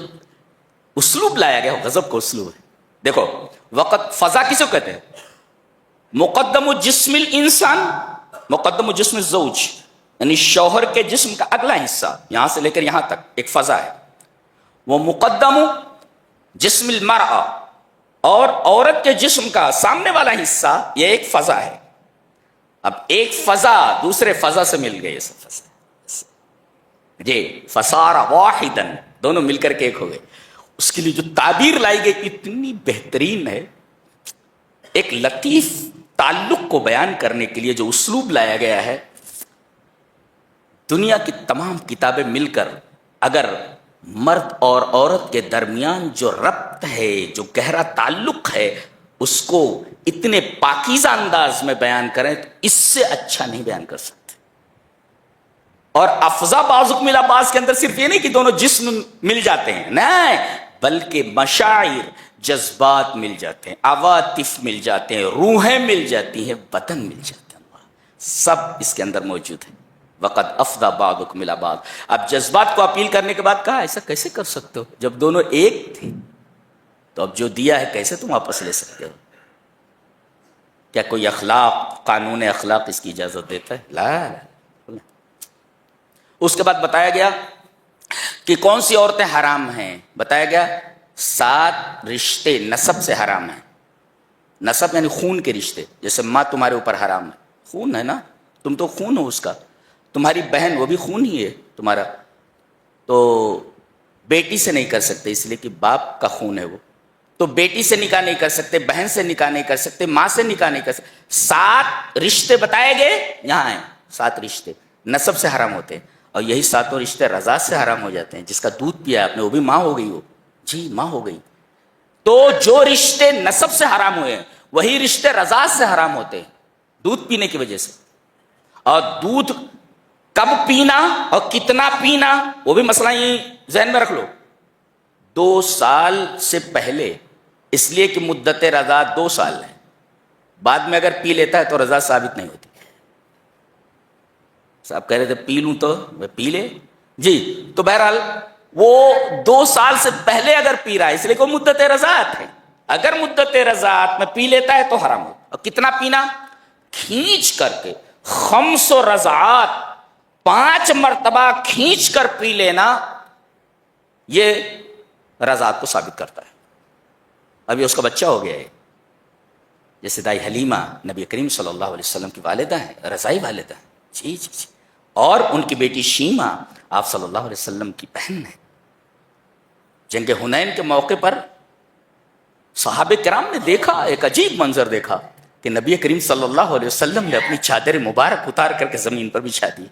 اسلوب لایا گیا وہ غضب کا اسلوب ہے. دیکھو, وقت فضا کسے کہتے ہیں, مقدم جسم الانسان, مقدم جسم الزوج, یعنی شوہر کے جسم کا اگلا حصہ یہاں سے لے کر یہاں تک ایک فضا ہے. وہ مقدم جسم المرأة, اور عورت کے جسم کا سامنے والا حصہ یہ ایک فضا ہے. اب ایک فضا دوسرے فضا سے مل گئی, اس فضا جی فصار واحدا, دونوں مل کر کے ایک ہو گئے. اس کے لیے جو تعبیر لائی گئی اتنی بہترین ہے. ایک لطیف تعلق کو بیان کرنے کے لیے جو اسلوب لایا گیا ہے, دنیا کی تمام کتابیں مل کر اگر مرد اور عورت کے درمیان جو ربط ہے، جو گہرا تعلق ہے، اس کو اتنے پاکیزہ انداز میں بیان کریں تو اس سے اچھا نہیں بیان کر سکتے۔ اور افضا بعضکم الی بعض کے اندر صرف یہ نہیں کہ دونوں جسم مل جاتے ہیں، نہیں، بلکہ مشاعر، جذبات مل جاتے ہیں، عواطف مل جاتے ہیں، روحیں مل جاتی ہیں، بدن مل جاتے ہیں، سب اس کے اندر موجود ہے۔ وقد افضا بعضکم الی بعض۔ اب جذبات کو اپیل کرنے کے بعد کہا ایسا کیسے کر سکتے ہو جب دونوں ایک تھے؟ تو اب جو دیا ہے کیسے تم واپس لے سکتے ہو؟ کیا کوئی اخلاق، قانون اخلاق اس کی اجازت دیتا ہے؟ لا۔ اس کے بعد بتایا گیا کہ کون سی عورتیں حرام ہیں، بتایا گیا 7 رشتے نسب سے حرام ہیں۔ نسب یعنی خون کے رشتے، جیسے ماں تمہارے اوپر حرام ہے، خون ہے نا، تم تو خون ہو اس کا، تمہاری بہن وہ بھی خون ہی ہے تمہارا، تو بیٹی سے نہیں کر سکتے اس لیے کہ باپ کا خون ہے وہ، تو بیٹی سے نکاح نہیں کر سکتے، بہن سے نکاح نہیں کر سکتے، ماں سے نکاح نہیں کر سکتے۔ 7 رشتے بتائے گئے یہاں ہیں، 7 رشتے نسب سے حرام ہوتے ہیں، اور یہی 7 رشتے رضاعت سے حرام ہو جاتے ہیں۔ جس کا دودھ پیا آپ نے وہ بھی ماں ہو گئی، وہ جی ماں ہو گئی۔ تو جو رشتے نسب سے حرام ہوئے ہیں وہی رشتے رضاعت سے حرام ہوتے ہیں، دودھ پینے کی وجہ سے۔ اور دودھ کب پینا اور کتنا پینا وہ بھی مسئلہ یہ ذہن میں رکھ لو۔ 2 سال سے پہلے، اس لیے کہ مدت رضاعت 2 سال ہے، بعد میں اگر پی لیتا ہے تو رضاعت ثابت نہیں ہوتی۔ صاحب کہہ رہے تھے پی لوں تو میں پی لے، جی، تو بہرحال وہ 2 سال سے پہلے اگر پی رہا ہے اس لیے کہ وہ مدت رضاعت ہے، اگر مدت رضاعت میں پی لیتا ہے تو حرام ہو۔ اور کتنا پینا؟ کھینچ کر کے 5 رضاعت، 5 مرتبہ کھینچ کر پی لینا، یہ رضاعت کو ثابت کرتا ہے۔ ابھی اس کا بچہ ہو گیا ہے، جیسے دائی حلیمہ نبی کریم صلی اللہ علیہ وسلم کی والدہ ہیں، رضائی والدہ ہیں، جی جی جی، اور ان کی بیٹی شیمہ آپ صلی اللہ علیہ وسلم کی بہن ہے۔ جنگ حنین کے موقع پر صحابہ کرام نے دیکھا، ایک عجیب منظر دیکھا کہ نبی کریم صلی اللہ علیہ وسلم نے اپنی چادر مبارک اتار کر کے زمین پر بچھا دی،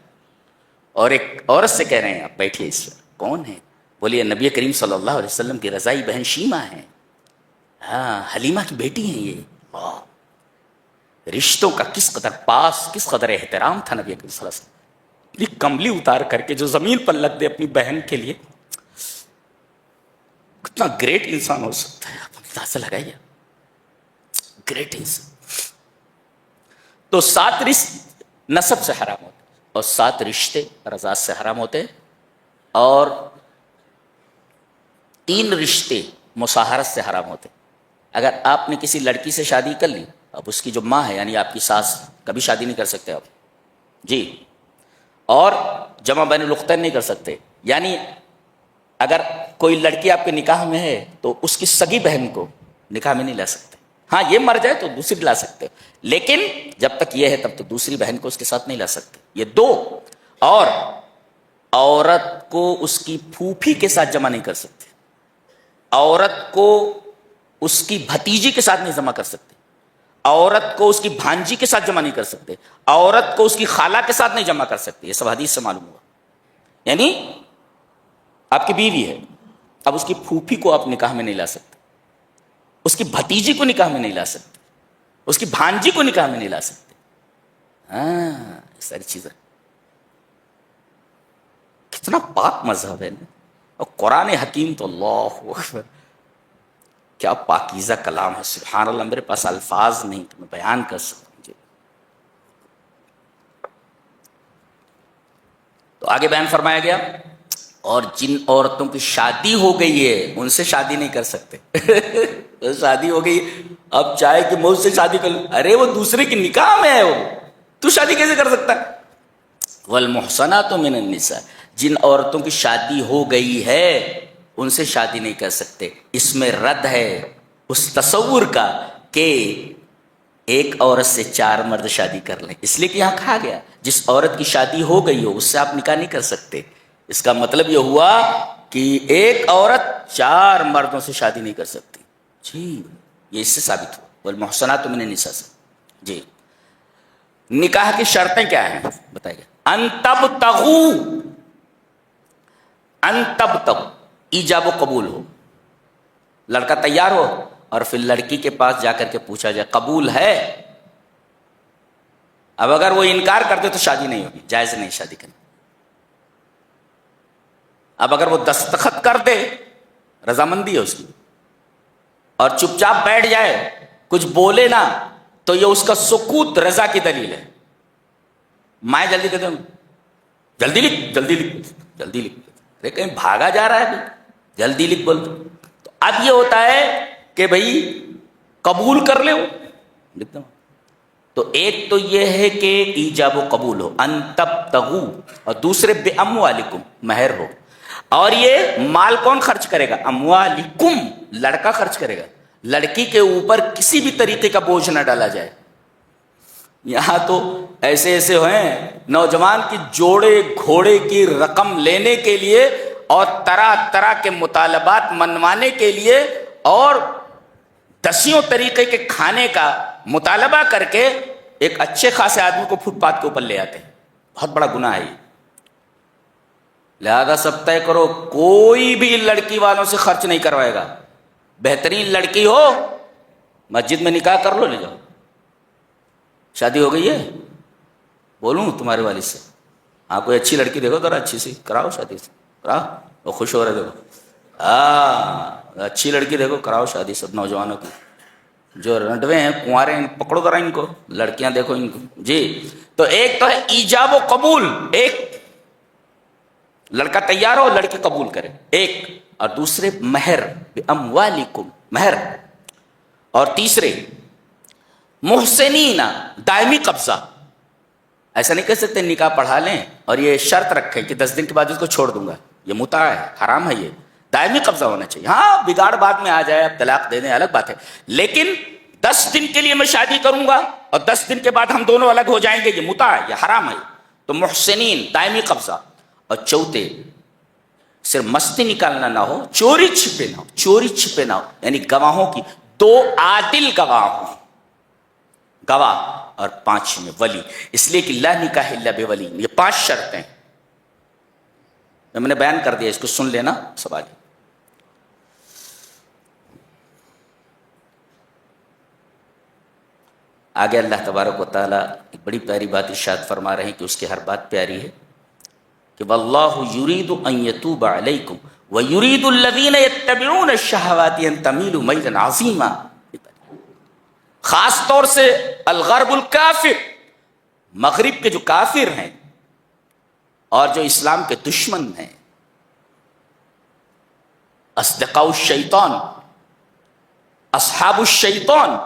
اور ایک عورت سے کہہ رہے ہیں آپ بیٹھیے اس پر، کون ہے؟ بولیے نبی کریم صلی اللہ علیہ وسلم کی رضائی بہن شیمہ ہیں، ہاں حلیمہ کی بیٹی ہیں یہ۔ واہ، رشتوں کا کس قدر پاس، کس قدر احترام تھا نبی کریم صلی اللہ علیہ وسلم۔ کملی اتار کر کے جو زمین پر لگ دے اپنی بہن کے لیے، کتنا گریٹ انسان ہو سکتا ہے، آپ اندازہ لگائیے، گریٹ انسان۔ تو 7 رشتے نسب سے حرام ہوتے اور 7 رشتے رضاعت سے حرام ہوتے، اور 3 رشتے مصاہرت سے حرام ہوتے۔ اگر آپ نے کسی لڑکی سے شادی کر لی، اب اس کی جو ماں ہے یعنی آپ کی ساس، کبھی شادی نہیں کر سکتے آپ، جی، اور جمع بین الاختین نہیں کر سکتے، یعنی اگر کوئی لڑکی آپ کے نکاح میں ہے تو اس کی سگی بہن کو نکاح میں نہیں لا سکتے، ہاں یہ مر جائے تو دوسری لا سکتے، لیکن جب تک یہ ہے تب تو دوسری بہن کو اس کے ساتھ نہیں لا سکتے، یہ 2۔ اور عورت کو اس کی پھوپھی کے ساتھ جمع نہیں کر سکتے، عورت کو اس کی بھتیجی کے ساتھ نہیں جمع کر سکتے، عورت کو اس کی بھانجی کے ساتھ جمع نہیں کر سکتے، عورت کو اس کی خالہ کے ساتھ نہیں جمع کر سکتے، یہ سب حدیث سے معلوم ہوا۔ یعنی آپ کی بیوی ہے، اب اس کی پھوپھی کو آپ نکاح میں نہیں لا سکتے، اس کی بھتیجی کو نکاح میں نہیں لا سکتے، اس کی بھانجی کو نکاح میں نہیں لا سکتے، ہاں ساری چیزیں، کتنا پاک مذہب ہے نا، اور قرآن حکیم تو اللہ اکبر، کیا پاکیزہ کلام ہے، سبحان اللہ، میرے پاس الفاظ نہیں کہ میں بیان کر سکوں۔ تو آگے بیان فرمایا گیا، اور جن عورتوں کی شادی ہو گئی ہے ان سے شادی نہیں کر سکتے۔ شادی ہو گئی، اب چاہے کہ میں اس سے شادی کر لوں، ارے وہ دوسرے کی نکاح میں ہے، وہ تو شادی کیسے کر سکتا ہے؟ والمحصنات من النساء، جن عورتوں کی شادی ہو گئی ہے ان سے شادی نہیں کر سکتے۔ اس میں رد ہے اس تصور کا کہ ایک عورت سے 4 مرد شادی کر لیں، اس لیے کہ یہاں کہا گیا جس عورت کی شادی ہو گئی ہو اس سے آپ نکاح نہیں کر سکتے۔ اس کا مطلب یہ ہوا کہ ایک عورت 4 مردوں سے شادی نہیں کر سکتی، جی، یہ اس سے ثابت ہوا، والمحصنات من النساء سے۔ جی، نکاح کی شرطیں کیا ہیں بتائیے؟ ان تبتغوا ایجاب و قبول ہو، لڑکا تیار ہو اور پھر لڑکی کے پاس جا کر کے پوچھا جائے قبول ہے. اب اگر وہ انکار کر دے تو شادی نہیں ہوگی، جائز نہیں شادی کرنا. اب اگر وہ دستخط کر دے رضامندی ہے اس کی، اور چپ چاپ بیٹھ جائے کچھ بولے نا، تو یہ اس کا سکوت رضا کی دلیل ہے. مائیں جلدی کہتے ہیں جلدی لکھ جلدی لکھ جلدی لکھ، ارے کہیں بھاگا جا رہا ہے جلدی لکھ بول. تو اب یہ ہوتا ہے کہ بھائی قبول کر لے وہ لکھتا ہوں. تو ایک تو یہ ہے کہ ایجاب و قبول ہو، ان تبتغوا، اور دوسرے بے اموالکم مہر ہو. اور یہ مال کون خرچ کرے گا؟ اموالکم، لڑکا خرچ کرے گا. لڑکی کے اوپر کسی بھی طریقے کا بوجھ نہ ڈالا جائے. یہاں تو ایسے ایسے ہیں نوجوان کی جوڑے گھوڑے کی رقم لینے کے لیے اور طرح طرح کے مطالبات منوانے کے لیے اور دسیوں طریقے کے کھانے کا مطالبہ کر کے ایک اچھے خاصے آدمی کو فٹ پاتھ کے اوپر لے آتے ہیں. بہت بڑا گناہ ہے. لہذا سب طے کرو کوئی بھی لڑکی والوں سے خرچ نہیں کروائے گا. بہترین لڑکی ہو مسجد میں نکاح کر لو، لے جاؤ. شادی ہو گئی ہے بولوں تمہارے والد سے، ہاں کوئی اچھی لڑکی دیکھو ذرا اچھی سی کراؤ، شادی سے کراؤ. وہ خوش ہو رہے دیکھو، ہاں اچھی لڑکی دیکھو کراؤ شادی. سب نوجوانوں کی جو رنڈوے ہیں کنوارے ہیں پکڑو ذرا ان کو، لڑکیاں دیکھو ان کو. جی تو ایک تو ہے ایجاب و قبول، ایک لڑکا تیار ہو لڑکی قبول کرے ایک، اور دوسرے مہر باموالکم مہر، اور تیسرے محسنین دائمی قبضہ. ایسا نہیں کہہ سکتے نکاح پڑھا لیں اور یہ شرط رکھیں کہ 10 دن کے بعد اس کو چھوڑ دوں گا، یہ متاع ہے حرام ہے. یہ دائمی قبضہ ہونا چاہیے. ہاں بگاڑ بعد میں آ جائے اب طلاق دے دیں الگ بات ہے، لیکن 10 دن کے لیے میں شادی کروں گا اور 10 دن کے بعد ہم دونوں الگ ہو جائیں گے، یہ متاع ہے، یہ حرام ہے. تو محسنین دائمی قبضہ. اور چوتھے صرف مستی نکالنا نہ ہو، چوری چھپے نہ ہو، چوری چھپے نہ ہو، یعنی گواہوں کی 2 عادل گواہ ہوں، گواہ اور 5 میں ولی. اس لیے کہ لا نکاح الا بولی، یہ 5 شرطیں میں نے بیان کر دیا، اس کو سن لینا سوال. آگے اللہ تبارک و تعالیٰ ایک بڑی پیاری بات ارشاد فرما رہے ہیں کہ اس کی ہر بات پیاری ہے کہ واللہ یرید ان یتوب علیکم ویرید الذین یتبعون الشہوات ان تمیلوا میلا عظیما. خاص طور سے الغرب الکافر، مغرب کے جو کافر ہیں اور جو اسلام کے دشمن ہیں، اصدقاء الشیطان اصحاب الشیطان،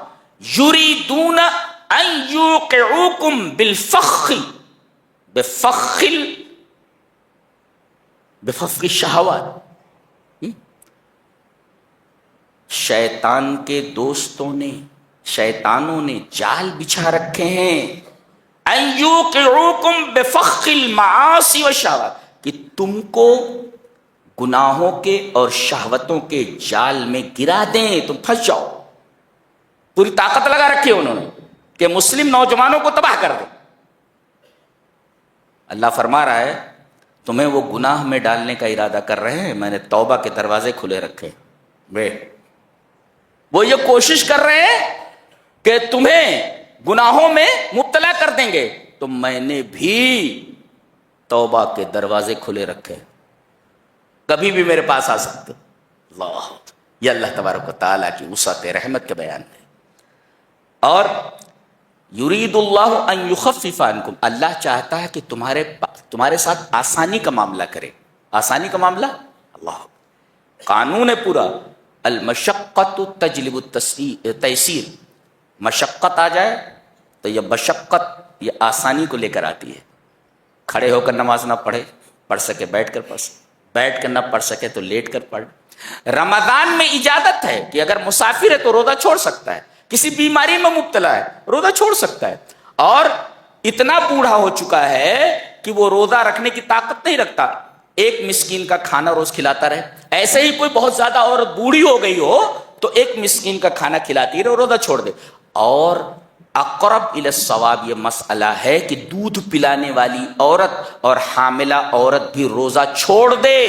یریدون ان یوقعوکم بالفخ بفخ الشہوات. شیطان کے دوستوں نے، شیطانوں نے جال بچھا رکھے ہیں ان یوقعوکم بفخ المعاصی والشہوات، کہ تم کو گناہوں کے اور شہوتوں کے جال میں گرا دیں، تم پھنس جاؤ. پوری طاقت لگا رکھی ہے انہوں نے کہ مسلم نوجوانوں کو تباہ کر دیں. اللہ فرما رہا ہے تمہیں وہ گناہ میں ڈالنے کا ارادہ کر رہے ہیں، میں نے توبہ کے دروازے کھلے رکھے. وہ یہ کوشش کر رہے ہیں کہ تمہیں گناہوں میں مبتلا کر دیں گے، تو میں نے بھی توبہ کے دروازے کھلے رکھے، کبھی بھی میرے پاس آ سکتے. اللہ، یہ اللہ تبارک و تعالیٰ کی وسعت رحمت کے بیان ہے. اور یرید اللہ ان یخفف عنکم، اللہ چاہتا ہے کہ تمہارے ساتھ آسانی کا معاملہ کرے. آسانی کا معاملہ، اللہ قانون ہے پورا، المشقت تجلب التیسیر. مشقت آ جائے تو یہ مشقت یہ آسانی کو لے کر آتی ہے. کھڑے ہو کر نماز نہ پڑھ سکے بیٹھ کر پڑھ سکے، بیٹھ کر نہ پڑھ سکے تو لیٹ کر پڑھ. رمضان میں اجازت ہے کہ اگر مسافر ہے تو روزہ چھوڑ سکتا ہے، کسی بیماری میں مبتلا ہے روزہ چھوڑ سکتا ہے، اور اتنا بوڑھا ہو چکا ہے کہ وہ روزہ رکھنے کی طاقت نہیں رکھتا، ایک مسکین کا کھانا روز کھلاتا رہے. ایسے ہی کوئی بہت زیادہ عورت بوڑھی ہو گئی ہو تو ایک مسکین کا کھانا کھلاتی رہے، روزہ چھوڑ دے. اور اقرب الی الصواب یہ مسئلہ ہے کہ دودھ پلانے والی عورت اور حاملہ عورت بھی روزہ چھوڑ دے،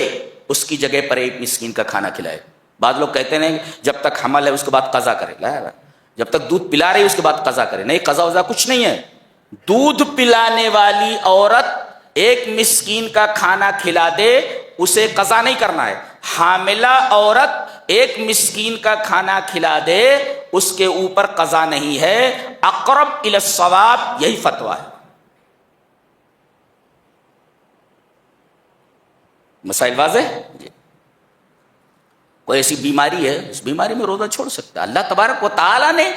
اس کی جگہ پر ایک مسکین کا کھانا کھلائے۔ بعض لوگ کہتے ہیں جب تک حمل ہے اس کے بعد قضا کرے، لا جب تک دودھ پلا رہی ہے اس کے بعد قضا کرے، نہیں، قضا وضا کچھ نہیں ہے۔ دودھ پلانے والی عورت ایک مسکین کا کھانا کھلا دے، اسے قضا نہیں کرنا ہے۔ حاملہ عورت ایک مسکین کا کھانا کھلا دے، اس کے اوپر قضا نہیں ہے۔ اقرب الی الصواب یہی فتویٰ ہے۔ مسائل واضح؟ جی۔ کوئی ایسی بیماری ہے، اس بیماری میں روزہ چھوڑ سکتا ہے، اللہ تبارک و تعالیٰ نے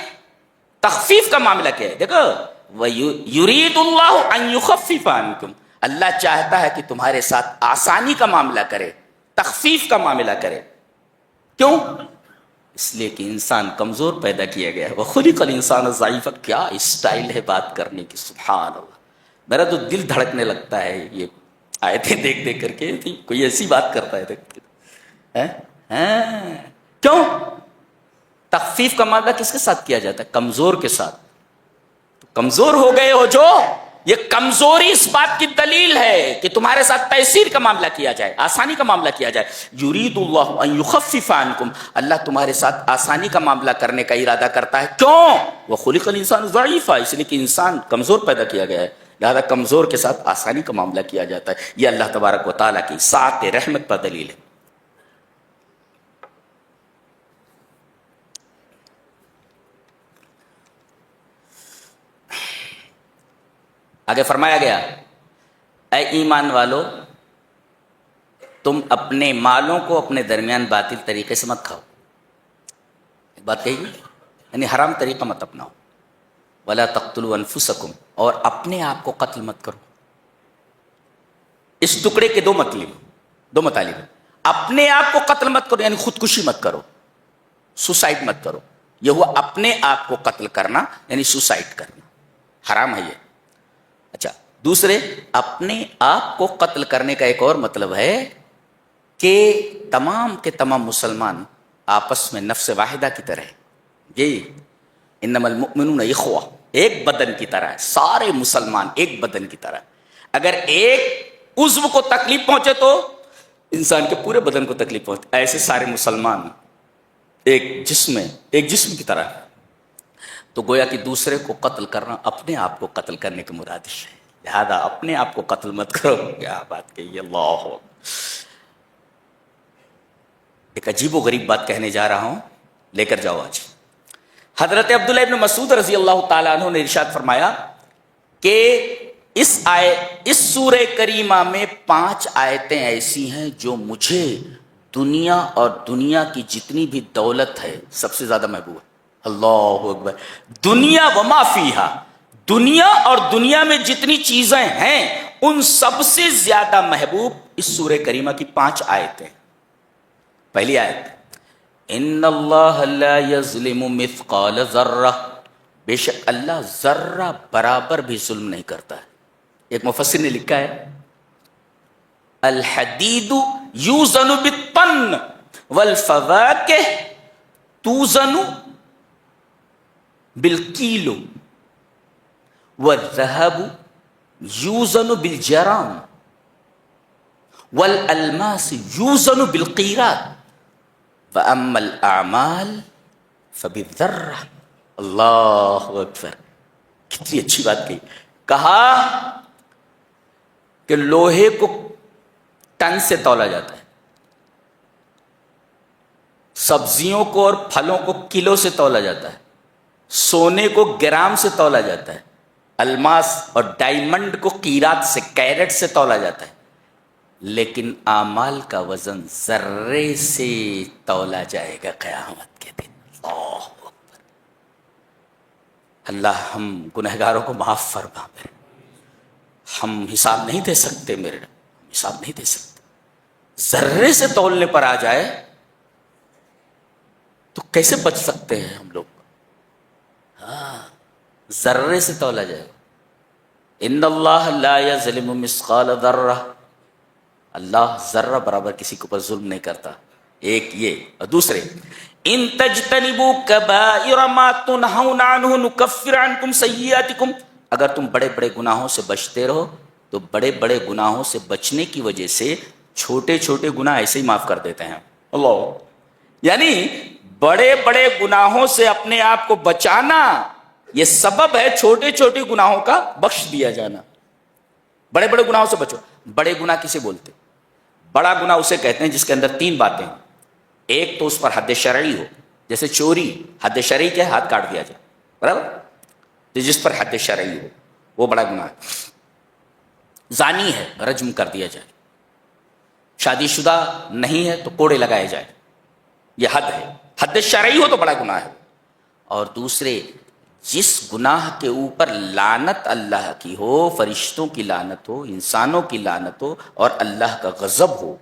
تخفیف کا معاملہ کیا ہے۔ دیکھو یرید اللہ ان یخفف عنکم، اللہ چاہتا ہے کہ تمہارے ساتھ آسانی کا معاملہ کرے، تخفیف کا معاملہ کرے۔ کیوں؟ اس لیے کہ انسان کمزور پیدا کیا گیا ہے۔ وخلق الانسان ضعیفا، کیا اسٹائل ہے بات کرنے کی، سبحان اللہ۔ میرا تو دل دھڑکنے لگتا ہے یہ آیتیں دیکھ دیکھ کر کے، کوئی ایسی بات کرتا ہے کیوں؟ تخفیف کا معاملہ کس کے ساتھ کیا جاتا ہے؟ کمزور کے ساتھ۔ تو کمزور ہو گئے ہو جو، یہ کمزوری اس بات کی دلیل ہے کہ تمہارے ساتھ تیسیر کا معاملہ کیا جائے، آسانی کا معاملہ کیا جائے۔ یرید اللہ ان یخفف عنکم، اللہ تمہارے ساتھ آسانی کا معاملہ کرنے کا ارادہ کرتا ہے۔ کیوں؟ وخلق الانسان ضعیفا، اس لیے کہ انسان کمزور پیدا کیا گیا ہے، لہذا کمزور کے ساتھ آسانی کا معاملہ کیا جاتا ہے۔ یہ اللہ تبارک و تعالیٰ کی سعت رحمت پر دلیل ہے۔ آگے فرمایا گیا، اے ایمان والو، تم اپنے مالوں کو اپنے درمیان باطل طریقے سے مت کھاؤ۔ ایک بات کہی گی، یعنی حرام طریقہ مت اپناؤ۔ ولا تقتلوا انفسکم، اور اپنے آپ کو قتل مت کرو۔ اس ٹکڑے کے دو مطالب، اپنے آپ کو قتل مت کرو یعنی خودکشی مت کرو، سوسائڈ مت کرو۔ یہ ہوا اپنے آپ کو قتل کرنا یعنی سوسائڈ کرنا، حرام ہے یہ۔ اچھا، دوسرے، اپنے آپ کو قتل کرنے کا ایک اور مطلب ہے کہ تمام کے تمام مسلمان آپس میں نفس واحدہ کی طرح جی، انما المؤمنون اخوہ، ایک بدن کی طرح ہے، سارے مسلمان ایک بدن کی طرح۔ اگر ایک عضو کو تکلیف پہنچے تو انسان کے پورے بدن کو تکلیف پہنچے، ایسے سارے مسلمان ایک جسم کی طرح۔ تو گویا کہ دوسرے کو قتل کرنا اپنے آپ کو قتل کرنے کی مرادف ہے، لہذا اپنے آپ کو قتل مت کرو۔ کیا بات کہی، اللہ۔ ایک عجیب و غریب بات کہنے جا رہا ہوں، لے کر جاؤ آج۔ حضرت عبداللہ ابن مسعود رضی اللہ تعالیٰ عنہ نے ارشاد فرمایا کہ اس سورہ کریمہ میں 5 آیتیں ایسی ہیں جو مجھے دنیا اور دنیا کی جتنی بھی دولت ہے سب سے زیادہ محبوب ہے۔ اللہ اکبر۔ دنیا وما فیہا، دنیا اور دنیا میں جتنی چیزیں ہیں ان سب سے زیادہ محبوب اس سورہ کریمہ کی 5 آیتیں۔ پہلی آیت، ان اللہ لا یظلم مثقال ذرہ، بے شک اللہ ذرہ برابر بھی ظلم نہیں کرتا ہے۔ ایک مفسر نے لکھا ہے، الحدید یوزن بالطن والفواکہ توزن بالکیلو والذہب یوزن بالجرام والالماس یوزن بالقیرات وَأَمَّا الْأَعْمَالِ فَبِالذَّرَّةِ۔ اللہ اکبر، کتنی اچھی بات کہی۔ کہا کہ لوہے کو ٹن سے تولا جاتا ہے، سبزیوں کو اور پھلوں کو کلو سے تولا جاتا ہے، سونے کو گرام سے تولا جاتا ہے، الماس اور ڈائمنڈ کو قیرات سے، کیرٹ سے تولا جاتا ہے، لیکن اعمال کا وزن ذرے سے تولا جائے گا قیامت کے دن۔ اللہ اکبر۔ اللہ ہم گنہگاروں کو معاف فرما میرے، ہم حساب نہیں دے سکتے، میرے حساب نہیں دے سکتے۔ ذرے سے تولنے پر آ جائے تو کیسے بچ سکتے ہیں ہم لوگ؟ ہاں، ذرے سے تولا جائے گا۔ ان اللہ لا یظلم مثقال ذرہ، اللہ ذرہ برابر کسی کے اوپر ظلم نہیں کرتا۔ ایک یہ، اور دوسرے ان تجتنبوا کبائر ما تنہون عنہ نکفر عنکم سیئاتکم، اگر تم بڑے بڑے گناہوں سے بچتے رہو تو بڑے بڑے گناہوں سے بچنے کی وجہ سے چھوٹے چھوٹے گناہ ایسے ہی معاف کر دیتے ہیں اللہ. یعنی بڑے بڑے گناہوں سے اپنے آپ کو بچانا یہ سبب ہے چھوٹے چھوٹے گناہوں کا بخش دیا جانا. بڑے بڑے گناہوں سے بچو. بڑے گناہ کسے بولتے؟ بڑا گناہ اسے کہتے ہیں جس کے اندر تین باتیں ہیں. ایک تو اس پر حد شرعی ہو، جیسے چوری، حد شرعی کیا ہے؟ ہاتھ کاٹ دیا جائے، برابر؟ تو جس پر حد شرعی ہو وہ بڑا گناہ ہے. زانی ہے، رجم کر دیا جائے. شادی شدہ نہیں ہے تو کوڑے لگائے جائے، یہ حد ہے. حد شرعی ہو تو بڑا گناہ ہے. اور دوسرے جس گناہ کے اوپر لعنت اللہ کی ہو، فرشتوں کی لعنت ہو، انسانوں کی لعنت ہو اور اللہ کا غضب ہو.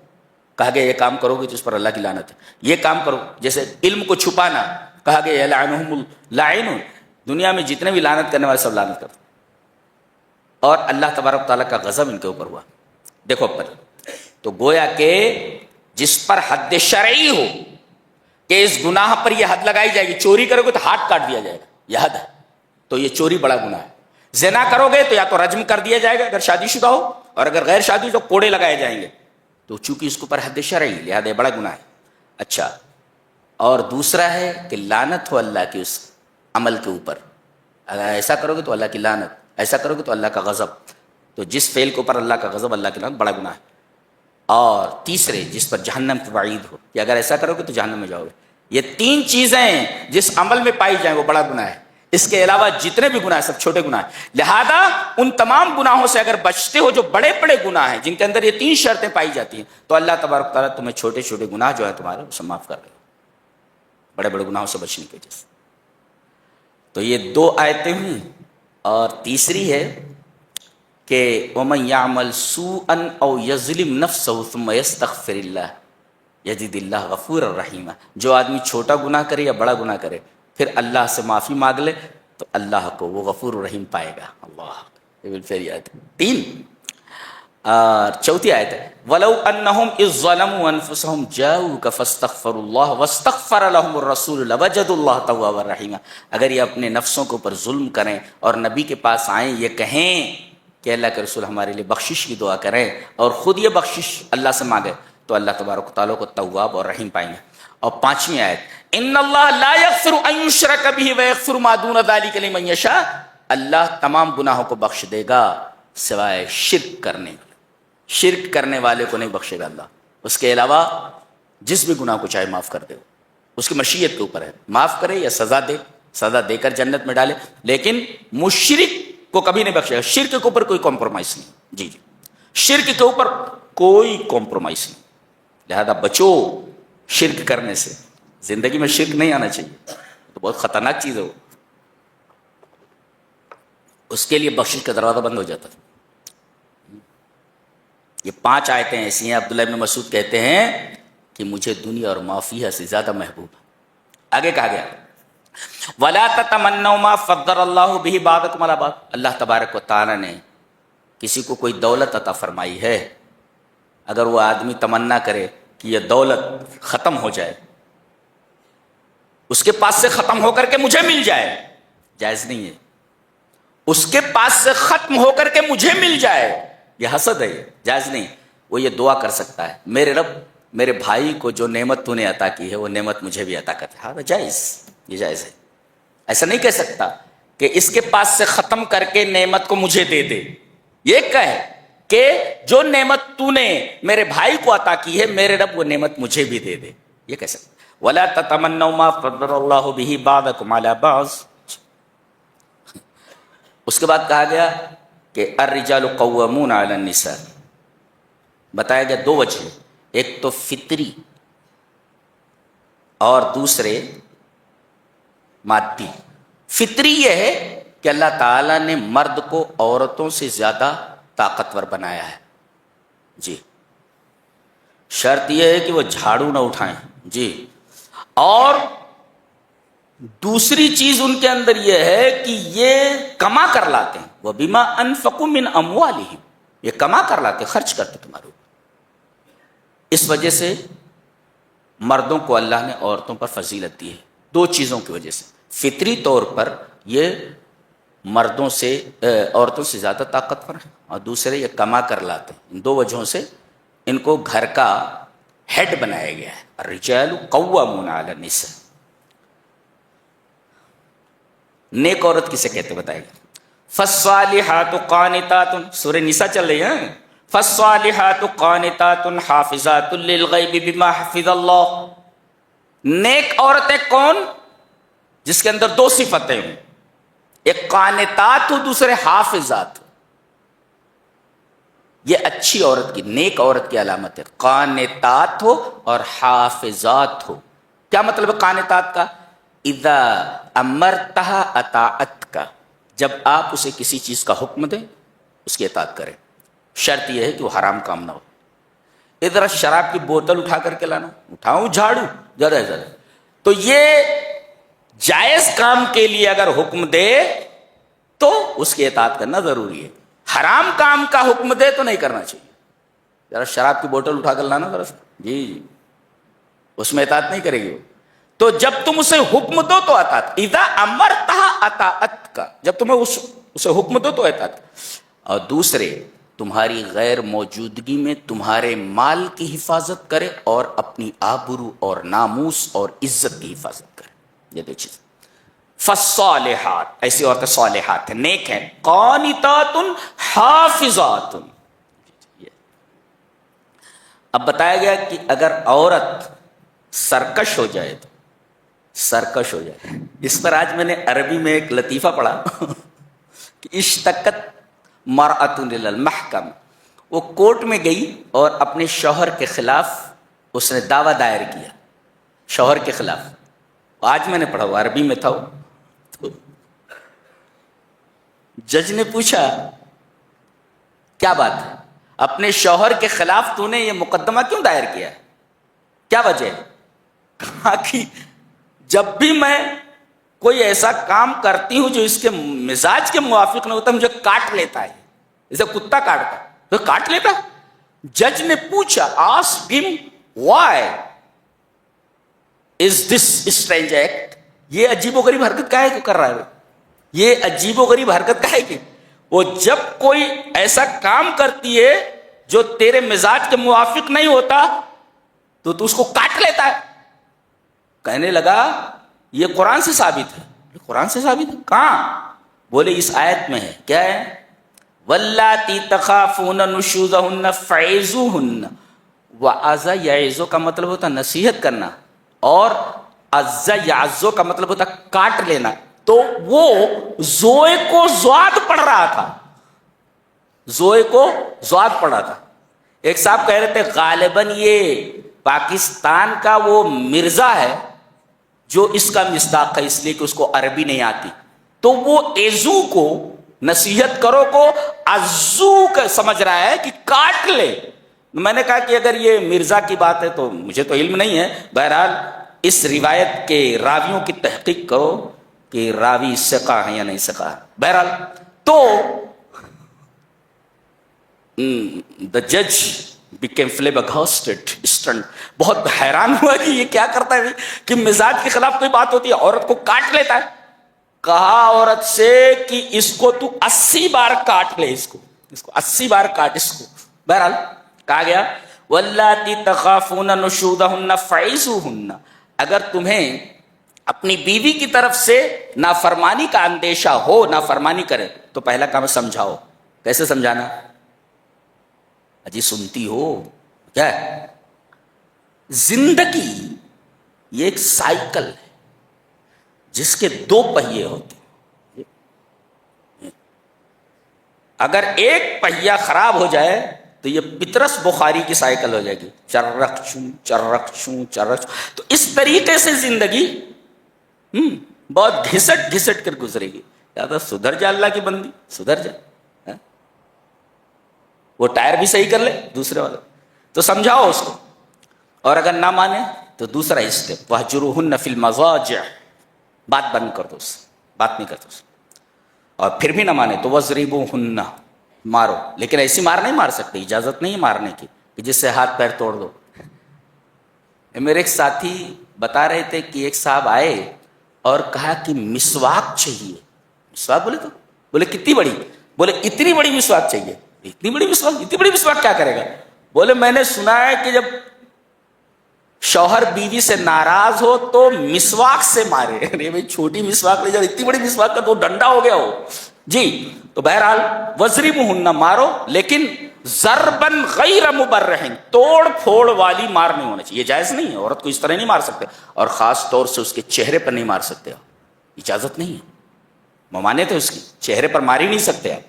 کہا گیا یہ کام کرو گے تو اس پر اللہ کی لعنت ہے. یہ کام کرو، جیسے علم کو چھپانا، کہا گیا یلعنہم اللاعنون، دنیا میں جتنے بھی لعنت کرنے والے سب لعنت کرتے اور اللہ تبارک تعالیٰ کا غضب ان کے اوپر ہوا. دیکھو پر تو گویا کہ جس پر حد شرعی ہو کہ اس گناہ پر یہ حد لگائی جائے گی، چوری کرو گے تو ہاتھ کاٹ دیا جائے گا، یہ حد ہے، تو یہ چوری بڑا گناہ ہے. زنا کرو گے تو یا تو رجم کر دیا جائے گا اگر شادی شدہ ہو، اور اگر غیر شادی تو کوڑے لگائے جائیں گے. تو چونکہ اس کے اوپر حد شرعی لہذا یہ بڑا گناہ ہے. اچھا، اور دوسرا ہے کہ لعنت ہو اللہ کی اس عمل کے اوپر. اگر ایسا کرو گے تو اللہ کی لعنت، ایسا کرو گے تو اللہ کا غضب. تو جس فعل کے اوپر اللہ کا غضب، اللہ کی لعنت، بڑا گناہ ہے. اور تیسرے جس پر جہنم کی وعید ہو کہ اگر ایسا کرو گے تو جہنم میں جاؤ گے. یہ تین چیزیں جس عمل میں پائی جائیں وہ بڑا گناہ ہے. اس کے علاوہ جتنے بھی گناہ ہیں سب چھوٹے گناہ ہیں. لہذا ان تمام گناہوں سے اگر بچتے ہو جو بڑے بڑے گناہ ہیں جن کے اندر یہ تین شرطیں پائی جاتی ہیں، تو اللہ تبارک تعالیٰ تمہیں چھوٹے چھوٹے گناہ جو ہیں تمہارے اسے معاف کر دے گا بڑے بڑے گناہوں سے بچنے کی وجہ سے. تو یہ دو آیتیں ہوئی. اور تیسری ہے کہ وَمَن يَعْمَلْ سُوءًا أَوْ يَظْلِمْ نَفْسَهُ ثُمَّ يَسْتَغْفِرِ اللَّهَ يَجِدِ اللَّهَ غَفُورًا رَحِيمًا. جو آدمی چھوٹا گناہ کرے یا بڑا گناہ کرے پھر اللہ سے معافی مانگ لے تو اللہ کو وہ غفور الرحیم پائے گا. اللہ یہ بالفعل آیت. تین. اور چوتھی آیت ہے وَلَوْ أَنَّهُمْ إِذ ظَّلَمُوا أَنفُسَهُمْ جَاءُوكَ فَاسْتَغْفَرُوا اللَّهَ وَاسْتَغْفَرَ لَهُمُ الرَّسُولُ لَوَجَدُوا اللَّهَ تَوَّابًا رَحِيمًا. اگر یہ اپنے نفسوں کے اوپر ظلم کریں اور نبی کے پاس آئیں، یہ کہیں کہ اللہ کے رسول ہمارے لیے بخشش کی دعا کریں اور خود یہ بخشش اللہ سے مانگے، تو اللہ تبارک و تعالیٰ کو تواب اور رحیم پائیں گے. اور پانچویں آیت ان اللہ لا یغفر ان یشرک بہ ویغفر ما دون ذلک لمن یشاء. اللہ تمام گناہوں کو بخش دے گا سوائے شرک کرنے. شرک کرنے والے کو نہیں بخشے گا اللہ. اس کے علاوہ جس بھی گناہ کو چاہے معاف کر دے، اس کی مشیت کے اوپر ہے، معاف کرے یا سزا دے، سزا دے کر جنت میں ڈالے، لیکن مشرک کو کبھی نہیں بخشے گا. شرک کے اوپر کوئی کمپرومائز نہیں. جی جی، شرک کے اوپر کوئی کمپرومائز نہیں. لہذا بچو شرک کرنے سے. زندگی میں شرک نہیں آنا چاہیے، تو بہت خطرناک چیز ہے وہ. اس کے لیے بخشش کا دروازہ بند ہو جاتا تھا. یہ 5 آیتیں ایسی ہیں. عبداللہ ابن مسعود کہتے ہیں کہ مجھے دنیا اور ما فیہا سے زیادہ محبوب. آگے کہا گیا وَلَا تَتَمَنَّوْا مَا فَضَّلَ اللَّهُ بِهِ بَعْضَكُمْ عَلَىٰ بَعْضٍ. اللہ تبارک و تعالیٰ نے کسی کو کوئی دولت عطا فرمائی ہے، اگر وہ آدمی تمنا کرے کہ یہ دولت ختم ہو جائے، اس کے پاس سے ختم ہو کر کے مجھے مل جائے، جائز نہیں ہے. اس کے پاس سے ختم ہو کر کے مجھے مل جائے، یہ حسد ہے، یہ جائز نہیں. وہ یہ دعا کر سکتا ہے میرے رب میرے بھائی کو جو نعمت تو نے عطا کی ہے وہ نعمت مجھے بھی عطا کرتے. ہاں جائز، یہ جائز ہے. ایسا نہیں کہہ سکتا کہ اس کے پاس سے ختم کر کے نعمت کو مجھے دے دے. یہ کہے کہ جو نعمت تو نے میرے بھائی کو عطا کی ہے میرے رب وہ نعمت مجھے بھی دے دے، یہ کہہ سکتا. وَلَا تَتَمَنَّوْا مَا فَضَّلَ اللَّهُ بِهِ بَعْضَكُمْ عَلَىٰ بَعْضٍ. اس کے بعد کہا گیا کہ الرجال قوامون علی النساء. بتایا گیا 2 وجہ، ایک تو فطری اور دوسرے مادی. فطری یہ ہے کہ اللہ تعالیٰ نے مرد کو عورتوں سے زیادہ طاقتور بنایا ہے. جی، شرط یہ ہے کہ وہ جھاڑو نہ اٹھائیں. جی، اور دوسری چیز ان کے اندر یہ ہے کہ یہ کما کر لاتے ہیں. وَبِمَا أَنفَقُوا مِنْ أَمْوَالِهِمْ. یہ کما کر لاتے، خرچ کرتے تمہارے اوپر. اس وجہ سے مردوں کو اللہ نے عورتوں پر فضیلت دی ہے دو چیزوں کی وجہ سے. فطری طور پر یہ مردوں سے عورتوں سے زیادہ طاقتور ہیں، اور دوسرے یہ کما کر لاتے ہیں. ان دو وجہوں سے ان کو گھر کا ہیڈ بنایا گیا ہے. الرجال قوامون علی النساء. نیک عورت کسے کہتے بتائے گا. فالصالحات قانتات، سورہ نساء چل رہی ہے. فالصالحات قانتات حافظات للغیب بما حفظ اللہ. نیک عورتیں کون؟ جس کے اندر دو صفتیں ہوں، ایک قانتات ہو، دوسرے حافظات ہو. یہ اچھی عورت کی، نیک عورت کی علامت ہے. قانتات ہو اور حافظات ہو. کیا مطلب ہے قانتات کا؟ اذا امرتها اطاعت کا، جب آپ اسے کسی چیز کا حکم دیں اس کی اطاعت کریں. شرط یہ ہے کہ وہ حرام کام نہ ہو. ادھر شراب کی بوتل اٹھا کر کے لانا، اٹھاؤں جھاڑو زیادہ ہے زیادہ، تو یہ جائز کام کے لیے اگر حکم دے تو اس کی اطاعت کرنا ضروری ہے. حرام کام کا حکم دے تو نہیں کرنا چاہیے. ذرا شراب کی بوتل اٹھا کر لانا ذرا، جی اس میں اطاعت نہیں کرے گی وہ. تو جب تم اسے حکم دو تو اطاعت. اذا امرتها اطاعت کا، جب تمہیں اسے حکم دو تو اطاعت. اور دوسرے تمہاری غیر موجودگی میں تمہارے مال کی حفاظت کرے اور اپنی آبرو اور ناموس اور عزت کی حفاظت کرے. یہ دو چیز. فالصالحات، ایسی عورتیں صالحات ہیں، نیک ہیں. قانتات حافظات. اب بتایا گیا کہ اگر عورت سرکش ہو جائے تو سرکش ہو جائے. اس پر آج میں نے عربی میں ایک لطیفہ پڑھا کہ اشتقت مرأۃ الی المحکم. وہ کورٹ میں گئی اور اپنے شوہر کے خلاف اس نے دعویٰ دائر کیا، شوہر کے خلاف. آج میں نے پڑھا، وہ عربی میں تھا. تو جج نے پوچھا کیا بات ہے، اپنے شوہر کے خلاف تو نے یہ مقدمہ کیوں دائر کیا، کیا وجہ ہے؟ کہا کہ جب بھی میں کوئی ایسا کام کرتی ہوں جو اس کے مزاج کے موافق نہ ہوتا، مجھے کاٹ لیتا ہے، جیسے کتا کاٹتا ہے تو کاٹ لیتا. جج نے پوچھا آسک ہم وائی از دس اسٹرینج ایکٹ. یہ عجیب و غریب حرکت کاہے کو کر رہا ہے؟ یہ عجیب و غریب حرکت کاہے کی؟ وہ جب کوئی ایسا کام کرتی ہے جو تیرے مزاج کے موافق نہیں ہوتا تو تو اس کو کاٹ لیتا ہے. کہنے لگا یہ قرآن سے ثابت ہے. قرآن سے ثابت ہے کہاں؟ بولے اس آیت میں ہے. کیا ہے؟ واللاتی تخافون نشوزہن فعظوہن. وعظ یعظ کا مطلب ہوتا نصیحت کرنا، اور عز یعظ کا مطلب ہوتا کاٹ لینا. تو وہ زوئے کو زواد پڑھ رہا تھا، زوئے کو زواد پڑھ رہا تھا. ایک صاحب کہہ رہے تھے غالباً یہ پاکستان کا وہ مرزا ہے جو اس کا مصداق ہے، اس لیے کہ اس کو عربی نہیں آتی. تو وہ ایزو کو، نصیحت کرو کو عزو کا سمجھ رہا ہے کہ کاٹ لے. میں نے کہا کہ اگر یہ مرزا کی بات ہے تو مجھے تو علم نہیں ہے. بہرحال اس روایت کے راویوں کی تحقیق کرو کہ راوی ثقہ ہے یا نہیں ثقہ ہے. بہرحال تو the judge became flabbergasted, stunned. بہت حیران ہوا کہ یہ کیا کرتا ہے کہ مزاج کے خلاف کوئی بات ہوتی ہے عورت کو کاٹ لیتا ہے. کہا عورت سے کہ اس کو تو 80 بار کاٹ لے، اس کو 80 بار کاٹ اس کو. بہرحال کہا گیا واللاتی تخافون نشوزہن فعظوہن. اگر تمہیں اپنی بیوی کی طرف سے نافرمانی کا اندیشہ ہو، نافرمانی کرے تو پہلا کام سمجھاؤ. کیسے سمجھانا؟ اجی سنتی ہو کیا ہے؟ زندگی یہ ایک سائیکل ہے جس کے 2 پہیے ہوتے ہیں. اگر ایک پہیا خراب ہو جائے تو یہ پطرس بخاری کی سائیکل ہو جائے گی، چرخ چوں چرخ چوں چرخ چوں. تو اس طریقے سے زندگی بہت گھسٹ گھسٹ کر گزرے گی. یا تو سدھر جا اللہ کی بندی، سدھر جا، وہ ٹائر بھی صحیح کر لے دوسرے والا. تو سمجھاؤ اس کو، اور اگر نہ مانے تو دوسرا اسٹیپ وَاهْجُرُوهُنَّ فِي الْمَضَاجِعِ. بات بند کر دو، بات نہیں کرتے. اور پھر بھی نہ مانے تو وَاضْرِبُوهُنَّ. مارو، لیکن ایسی مار نہیں مار سکتے، اجازت نہیں مارنے کی کہ جس سے ہاتھ پیر توڑ دو. میرے ایک ساتھی بتا رہے تھے کہ ایک صاحب آئے اور کہا کہ مسواک چاہیے. مسواک بولے تو بولے کتنی بڑی؟ بولے اتنی بڑی مسواک چاہیے. اتنی بڑی مسواک کیا کرے گا؟ بولے میں نے سنا ہے کہ جب شوہر بیوی سے ناراض ہو تو مسواک سے مارے. ارے بھائی چھوٹی مسواک لے جاؤ، اتنی بڑی مسواک کا تو ڈنڈا ہو گیا ہو جی. تو بہرحال وضربوہن مارو، لیکن ضربن غیر مبرح، توڑ پھوڑ والی مار نہیں ہونا چاہیے. یہ جائز نہیں ہے، عورت کو اس طرح نہیں مار سکتے، اور خاص طور سے اس کے چہرے پر نہیں مار سکتے، اجازت نہیں ہے. ممانعت ہے اس کی، چہرے پر مار ہی نہیں سکتے آپ.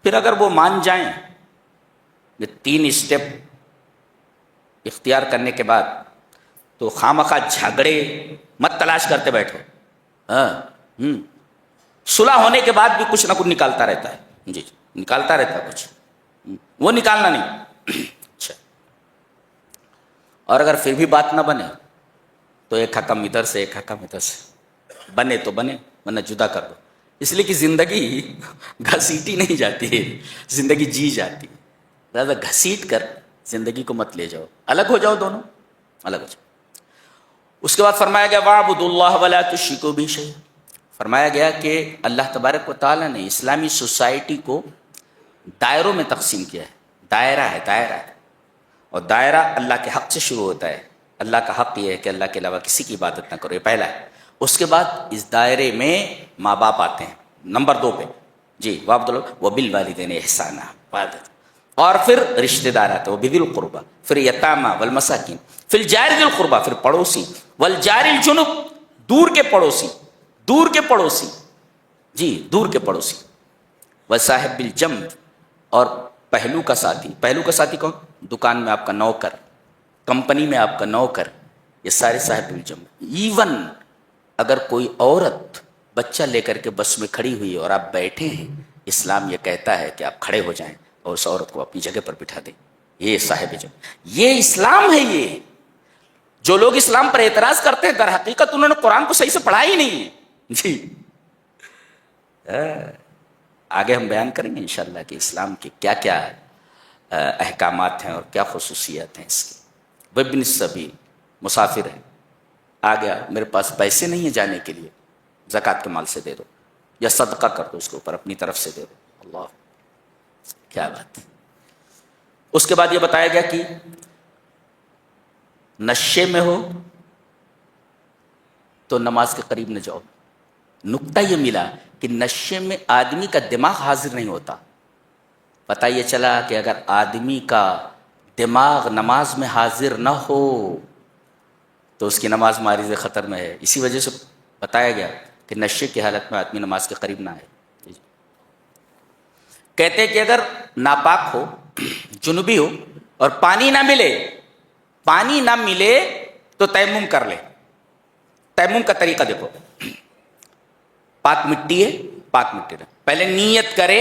پھر اگر وہ مان جائیں، یہ 3 اسٹیپ اختیار کرنے کے بعد تو خامخواہ جھگڑے مت تلاش کرتے بیٹھو. صلح ہونے کے بعد بھی کچھ نہ کچھ نکالتا رہتا ہے جی، نکالتا رہتا ہے کچھ، وہ نکالنا نہیں. اچھا، اور اگر پھر بھی بات نہ بنے تو ایک حکم ادھر سے ایک حکم ادھر سے، بنے تو بنے ورنہ جدا کر دو. اس لیے کہ زندگی گھسیٹی نہیں جاتی ہے، زندگی جی جاتی ہے. لہٰذا گھسیٹ کر زندگی کو مت لے جاؤ، الگ ہو جاؤ، دونوں الگ ہو جاؤ. اس کے بعد فرمایا گیا وَاعْبُدُوا اللَّهَ وَلَا تُشْرِكُوا بِهِ شَيْئًا. فرمایا گیا کہ اللہ تبارک و تعالیٰ نے اسلامی سوسائٹی کو دائروں میں تقسیم کیا ہے. دائرہ ہے، اور دائرہ اللہ کے حق سے شروع ہوتا ہے. اللہ کا حق یہ ہے کہ اللہ کے علاوہ کسی کی عبادت نہ کرو، یہ پہلا ہے. اس کے بعد اس دائرے میں ماں باپ آتے ہیں نمبر 2 پہ جی، وَبِالْوَالِدَيْنِ إِحْسَانًا، اور پھر رشتہ دار آتے ہیں وَبِذِي الْقُرْبَى، پھر یتامى والمساکین، پھر جار ذی القربى، پھر پڑوسی، والجار الجنب، دور کے پڑوسی جی، دور کے پڑوسی، وصاحب بالجنب، اور پہلو کا ساتھی کون؟ دکان میں آپ کا نوکر، کمپنی میں آپ کا نوکر، یہ سارے صاحب بالجنب. ایون اگر کوئی عورت بچہ لے کر کے بس میں کھڑی ہوئی ہے اور آپ بیٹھے ہیں، اسلام یہ کہتا ہے کہ آپ کھڑے ہو جائیں اور اس عورت کو اپنی جگہ پر بٹھا دیں. یہ صاحب جنب، یہ اسلام ہے. یہ جو لوگ اسلام پر اعتراض کرتے ہیں در حقیقت انہوں نے قرآن کو صحیح سے پڑھا ہی نہیں ہے جی. آگے ہم بیان کریں گے انشاءاللہ کہ اسلام کے کیا کیا احکامات ہیں اور کیا خصوصیات ہیں اس کی. وابن السبیل، مسافر ہے، آ گیا میرے پاس پیسے نہیں ہیں جانے کے لیے، زکوٰۃ کے مال سے دے دو یا صدقہ کر دو اس کے اوپر، اپنی طرف سے دے دو. اللہ کیا بات ہے. اس کے بعد یہ بتایا گیا کہ نشے میں ہو تو نماز کے قریب نہ جاؤ. نکتہ یہ ملا کہ نشے میں آدمی کا دماغ حاضر نہیں ہوتا. پتہ یہ چلا کہ اگر آدمی کا دماغ نماز میں حاضر نہ ہو تو اس کی نماز معرض خطر میں ہے. اسی وجہ سے بتایا گیا کہ نشے کی حالت میں آدمی نماز کے قریب نہ آئے. کہتے ہیں کہ اگر ناپاک ہو، جنوبی ہو اور پانی نہ ملے تو تیمم کر لے. تیمم کا طریقہ دیکھو، پاک مٹی ہے، پہلے نیت کرے،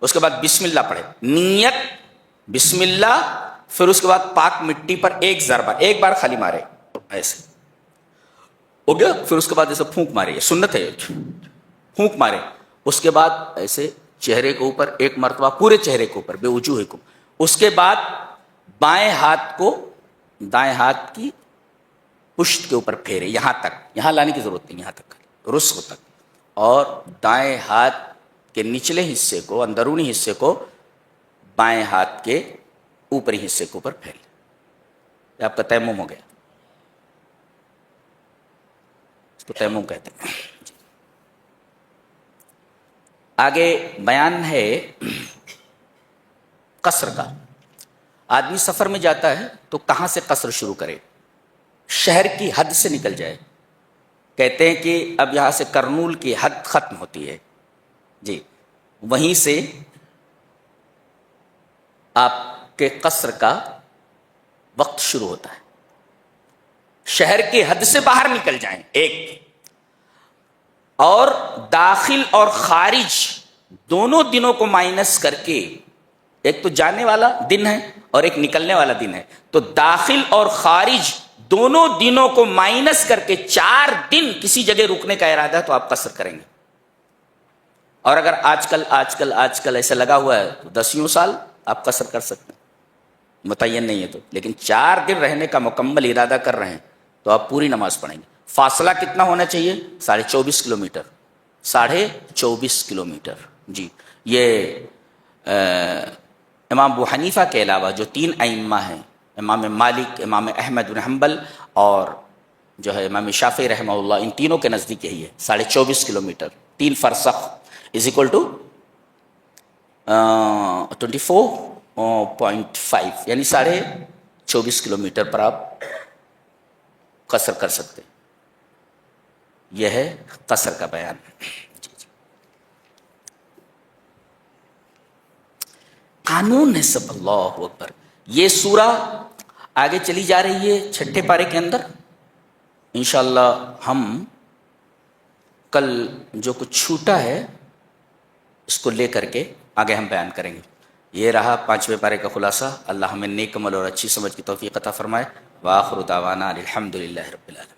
اس کے بعد بسم اللہ پڑھے. نیت بسم اللہ، پھر اس کے بعد پاک مٹی پر ایک ضربہ، ایک بار خالی مارے ایسے ہو گیا. پھر اس کے بعد ایسے پھونک مارے، یہ سنت ہے، پھونک مارے. اس کے بعد ایسے چہرے کے اوپر ایک مرتبہ، پورے چہرے کے اوپر، بے وجوہ کو. اس کے بعد بائیں ہاتھ کو دائیں ہاتھ کی پشت کے اوپر پھیرے، یہاں تک، یہاں لانے کی ضرورت نہیں، یہاں تک رسغ تک، اور دائیں ہاتھ کے نچلے حصے کو، اندرونی حصے کو بائیں ہاتھ کے اوپری حصے کے اوپر پھیلے. یہ آپ کا تیمم ہو گیا. اس کو تیمم کہتے ہیں. آگے بیان ہے قصر کا. آدمی سفر میں جاتا ہے تو کہاں سے قصر شروع کرے؟ شہر کی حد سے نکل جائے. کہتے ہیں کہ اب یہاں سے کرنول کی حد ختم ہوتی ہے جی، وہیں سے آپ کے قصر کا وقت شروع ہوتا ہے. شہر کی حد سے باہر نکل جائیں ایک، اور داخل اور خارج دونوں دنوں کو مائنس کر کے، ایک تو جانے والا دن ہے اور ایک نکلنے والا دن ہے، تو داخل اور خارج دونوں دنوں کو مائنس کر کے 4 دن کسی جگہ رکنے کا ارادہ ہے تو آپ قصر کریں گے. اور اگر آج کل ایسا لگا ہوا ہے تو 10 سال آپ قصر کر سکتے ہیں متعین نہیں ہے تو، لیکن 4 دن رہنے کا مکمل ارادہ کر رہے ہیں تو آپ پوری نماز پڑھیں گے۔ فاصلہ کتنا ہونا چاہیے؟ 24.5 کلومیٹر، 24.5 کلومیٹر۔ جی، یہ امام ابو حنیفہ کے علاوہ جو 3 ائمہ ہیں، امام مالک، امام احمد بن حنبل اور جو ہے امام شافعی رحمہ اللہ، ان تینوں کے نزدیک یہی ہے 24.5 کلومیٹر، 3 فرسخ از اکول ٹو 24.5، یعنی 24.5 کلومیٹر پر آپ قصر کر سکتے ہیں۔ یہ ہے قصر کا بیان۔ جی جی، قانون ہے سب۔ اللہ اکبر۔ یہ سورہ آگے چلی جا رہی ہے 6 پارے کے اندر۔ انشاءاللہ ہم کل جو کچھ چھوٹا ہے اس کو لے کر کے آگے ہم بیان کریں گے۔ یہ رہا 5ویں پارے کا خلاصہ۔ اللہ ہمیں نیک عمل اور اچھی سمجھ کی توفیق عطا فرمائے۔ وآخر دعوانا الحمدللہ رب العالمین۔